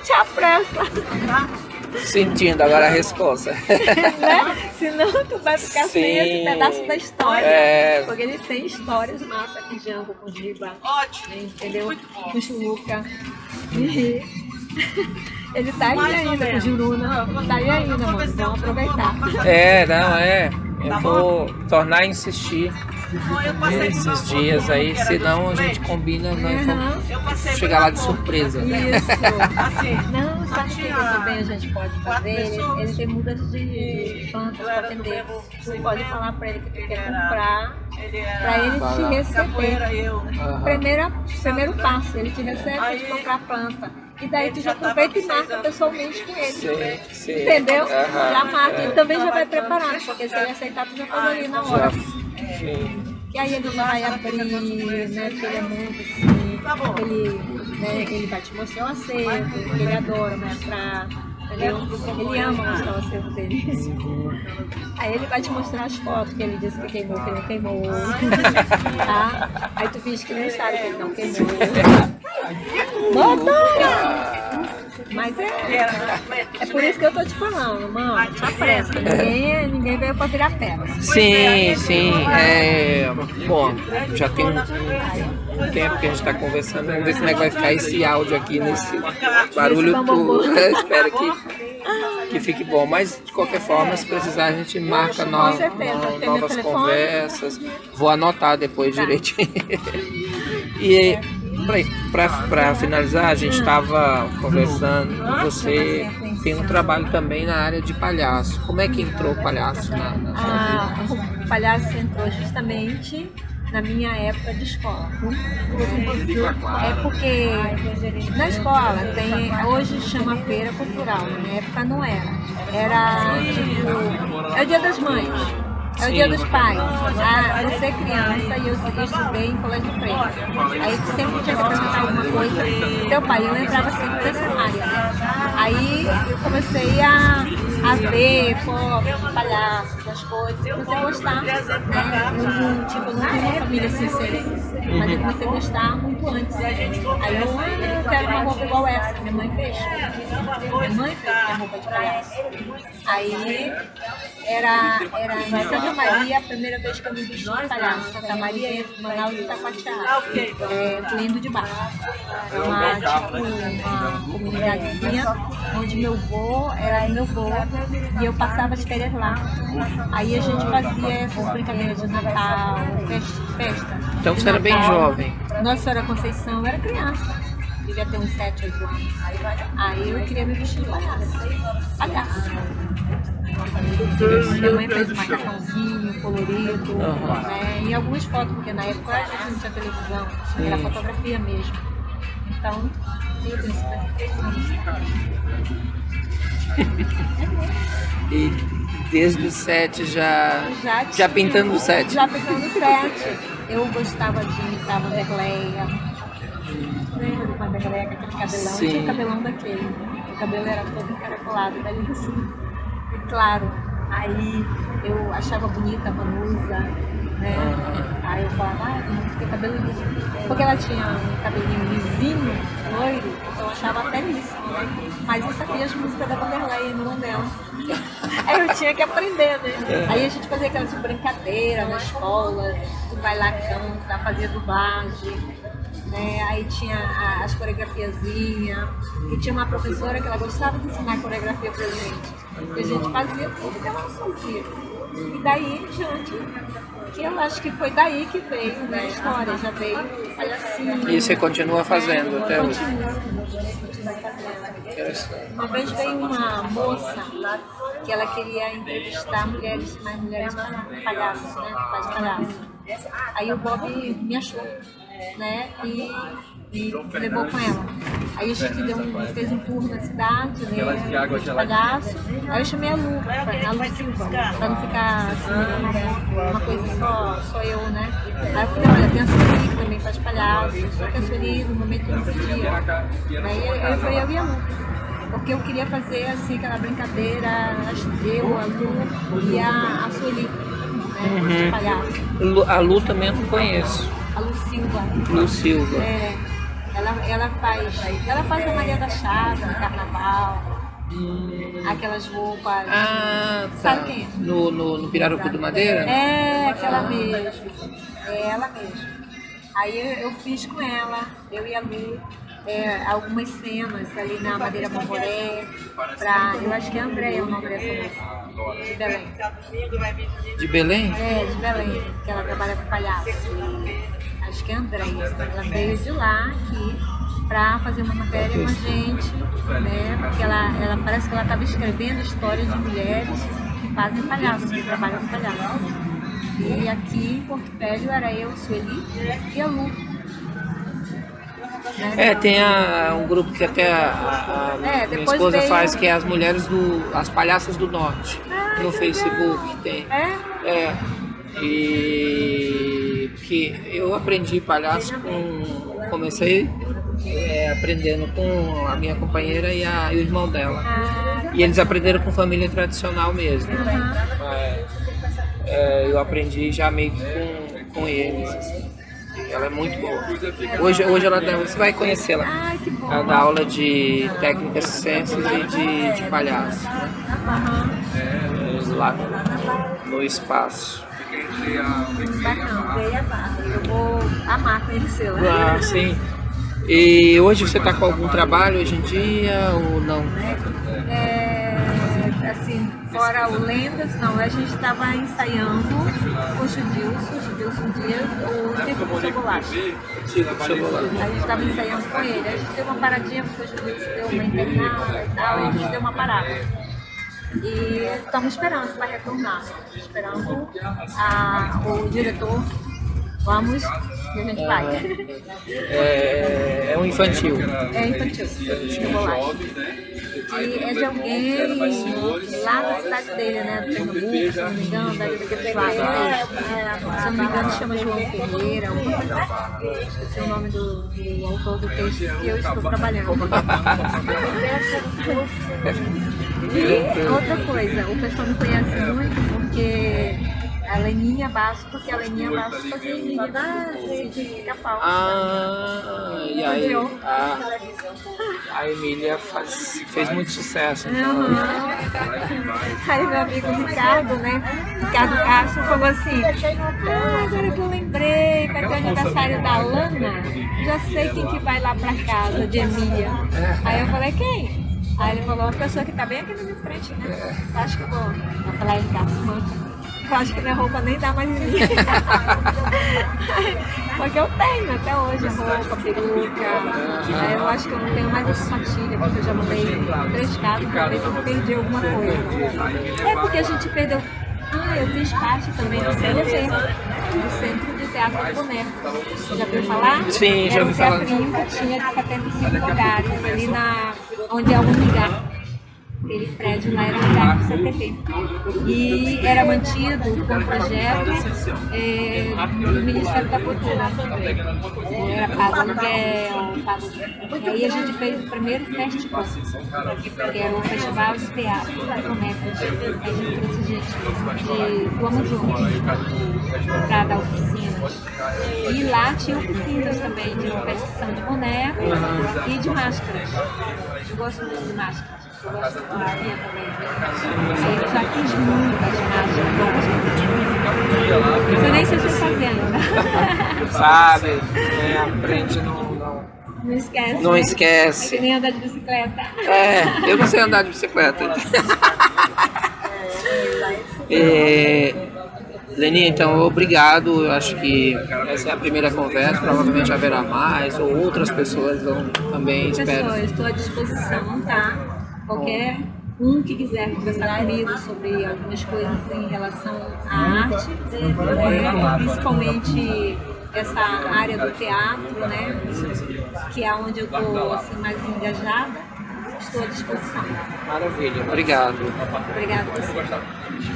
Te apressa. Sentindo agora a resposta. Né? Senão tu vai ficar sem esse pedaço da história. Porque ele tem histórias massas com Jango, com Giba, entendeu? Com Chuluca. Ele tá aí ainda com Juruna. Tá aí ainda, mano. Vamos aproveitar. Eu vou tornar a insistir esses dias aí, senão a gente combina, nós vamos chegar lá de surpresa. Isso. Não, sabe o que também a gente pode fazer? Ele tem mudas de plantas para vender. Você pode falar para ele que tu quer comprar, para ele te receber. Primeiro passo, ele te recebe para te comprar a planta. E daí tu já aproveita e marca pessoalmente com ele. Sim. Entendeu? Já marca. Ele também já vai preparado, porque se ele aceitar, tu já faz ali na hora. E aí ele já vai abrir, né? Porque ele é muito assim. Ele vai te mostrar o acervo, porque ele adora mostrar. Entendeu? Ele ama mostrar o acervo dele. Aí ele vai te mostrar as fotos que ele disse que queimou, que ele queimou. Tá? Aí tu finge que não sabe que ele não queimou. Bota! Mas é por isso que eu tô te falando, mano, te apressa. Ninguém veio pra virar pedra. Sim. Bom, já tem um tempo que a gente tá conversando. Vamos ver como é que vai ficar esse áudio aqui nesse barulho todo. Espero que fique bom. Mas de qualquer forma, se precisar, a gente marca novas conversas. Vou anotar depois direitinho. E para finalizar, a gente estava conversando, você tem um trabalho também na área de palhaço. Como é que entrou o palhaço na sua vida? O palhaço entrou justamente na minha época de escola. É porque na escola hoje chama feira cultural, na minha época não era. Era tipo, é o Dia das Mães. É o Dia dos Pais. Você é criança e eu estudei em colégio de freira. Aí sempre tinha que apresentar alguma coisa. Teu pai, eu entrava sempre nessa área. Aí eu comecei a ver palhaços, as coisas. Eu comecei a gostar, né? Tipo, não tinha uma família sincera. Mas eu comecei a gostar muito antes. Aí eu quero uma roupa igual essa que minha mãe fez. Minha mãe fez minha roupa de palhaço. Aí era em Santa Maria, a primeira vez que eu me vesti de palhaço. Santa Maria, Manaus e Itacoatiara, Lindo de Baixo. Uma comunidadezinha onde meu avô era meu avô e eu passava as férias lá. Aí a gente fazia essas brincadeiras de Natal, festa. Então você era bem jovem. Nossa Senhora Conceição, eu era criança. Devia ter uns 7, 8 anos. Aí eu queria me vestir de palhaço. Minha mãe fez um macacãozinho colorido, né? E algumas fotos, porque na época a gente não tinha televisão, era fotografia mesmo. Então, eu tenho 53 anos. E desde os 7 já pintando o 7? Já pintando o 7. Eu gostava de imitar a Vanderleia. Lembra do Vanderleia com aquele cabelão? Sim. Tinha o cabelão daquele. O cabelo era todo encaracolado, dali assim. E claro, aí eu achava bonita a Vanusa, né? Aí eu falava, porque cabelo liso. Porque ela tinha um cabelinho lisinho, loiro, então eu achava até liso, né? Mas eu sabia as músicas da Vanderleia no dela. Aí eu tinha que aprender, né? Aí a gente fazia aquelas brincadeiras na escola, tu vai lá, canta, fazia dublagem. Né? Aí tinha as coreografiazinhas, e tinha uma professora que ela gostava de ensinar coreografia pra gente. E a gente fazia tudo que ela fazia. E daí em diante, que eu acho que foi daí que veio, né, a história, já veio palhacinho. E você continua fazendo até hoje? Continua fazendo. Uma vez veio uma moça que ela queria entrevistar mulheres palhaços, né, que faz palhaço. Aí o Bob me achou, né, e levou com ela. Aí a gente fez um tour na cidade, né, de palhaço. Aí eu chamei a Lu Silva, pra não ficar assim, uma coisa só eu, né. Aí eu falei, olha, tem a Sueli que também faz palhaço, só que a Sueli no momento não podia. Aí foi eu e a Lu. Porque eu queria fazer assim, aquela brincadeira, eu, a Lu e a Sueli, né, de palhaço. A Lu também eu não conheço. A Lu Silva. Lu Silva. É, ela faz a Maria da Chaga no carnaval, aquelas roupas. Ah, tá. Sabe quem é? No Pirarucu do Madeira? É, aquela mesmo. É ela mesmo. Aí eu fiz com ela, eu e a Lu, algumas cenas ali na Madeira Bomboré, eu acho que é Andréia o nome dessa moça, de Belém. De Belém? É, de Belém, que ela trabalha com palhaço. Acho que é Andréia. Ela veio de lá aqui para fazer uma matéria com a gente, né? Porque ela parece que ela estava escrevendo histórias de mulheres que fazem palhaço, que trabalham com palhaço. E aqui em Porto Velho era eu, Sueli e a Lu. É, tem um grupo que até minha esposa faz, que é as mulheres as palhaças do norte, no Facebook tem. É. E que eu aprendi palhaço comecei aprendendo com a minha companheira e o irmão dela. E eles aprenderam com família tradicional mesmo. Eu aprendi já meio que com eles, assim. Ela é muito boa. Hoje você vai conhecê-la. Ai, que bom. Ela dá aula de técnicas circenses e de palhaço, né? Lá no espaço. Bacana. Eu vou amar conhecê-la. Ah, sim. E hoje você está com algum trabalho hoje em dia ou não? Assim, fora o Lendas, não, a gente estava ensaiando com o Gilson Dias, o Circo do Chocolate. A gente estava ensaiando com ele, a gente deu uma paradinha porque o Gilson deu uma internada e tal, e a gente deu uma parada. E estamos esperando para retornar, esperando o diretor, vamos, e a gente vai. É um infantil. É infantil, chocolate. E é de alguém lá na cidade dele, né, do Pernambuco, se não me engano, daquele lado. Se não me engano, chama João Ferreira, esse é o nome do autor do texto que eu estou trabalhando. E outra coisa, o pessoal me conhece muito porque a Leninha Basso, porque a Leninha Basso fazia Emília de Pica-Pau. E aí a Emília fez muito sucesso. Então. Aí meu amigo Ricardo, né? Ricardo Castro falou assim, agora que eu lembrei, vai ter o aniversário da Lana, já sei quem que vai lá pra casa de Emília. Aí eu falei, quem? Aí ele falou, uma pessoa que tá bem aqui na minha frente, né? Acho que eu vou falar, Ricardo, manda. Eu acho que minha roupa nem dá mais em mim. Porque eu tenho até hoje roupa, peruca. Eu acho que eu não tenho mais essa sapatilha, porque eu já mudei 3 casas, talvez eu perdi alguma coisa. É porque a gente perdeu. Eu fiz parte também do CNT, do Centro de Teatro do Boneco. Já ouviu falar? Sim, já ouvi falar. Era um teatrinho que tinha de 75 lugares, ali onde é o Lugar. Aquele prédio lá era um lugar do CTP. E era mantido com projeto do Ministério da Cultura. Era pago aluguel, e aí a gente fez o primeiro festival, que era o Festival de Teatro das Bonecas. A gente trouxe gente do Amazonas para dar oficinas. E lá tinha oficinas também de competição de bonecos e de máscaras. Eu gosto muito de máscaras. Eu gosto de fotografia também. Aí eu já fiz muitas máscaras. Eu nem sei o que fazer ainda. Sabe, aprende, Não esquece. não né? esquece. É que nem andar de bicicleta. Eu não sei andar de bicicleta. Leninha, então, obrigado. Eu acho que essa é a primeira conversa. Provavelmente haverá mais, ou outras pessoas vão também, espero. Pessoal, estou à disposição, tá? Qualquer um que quiser conversar comigo sobre algumas coisas em relação à arte, principalmente essa área do teatro, né? Que é onde eu estou assim, mais engajada, estou à disposição. Maravilha, obrigado. Obrigada a você.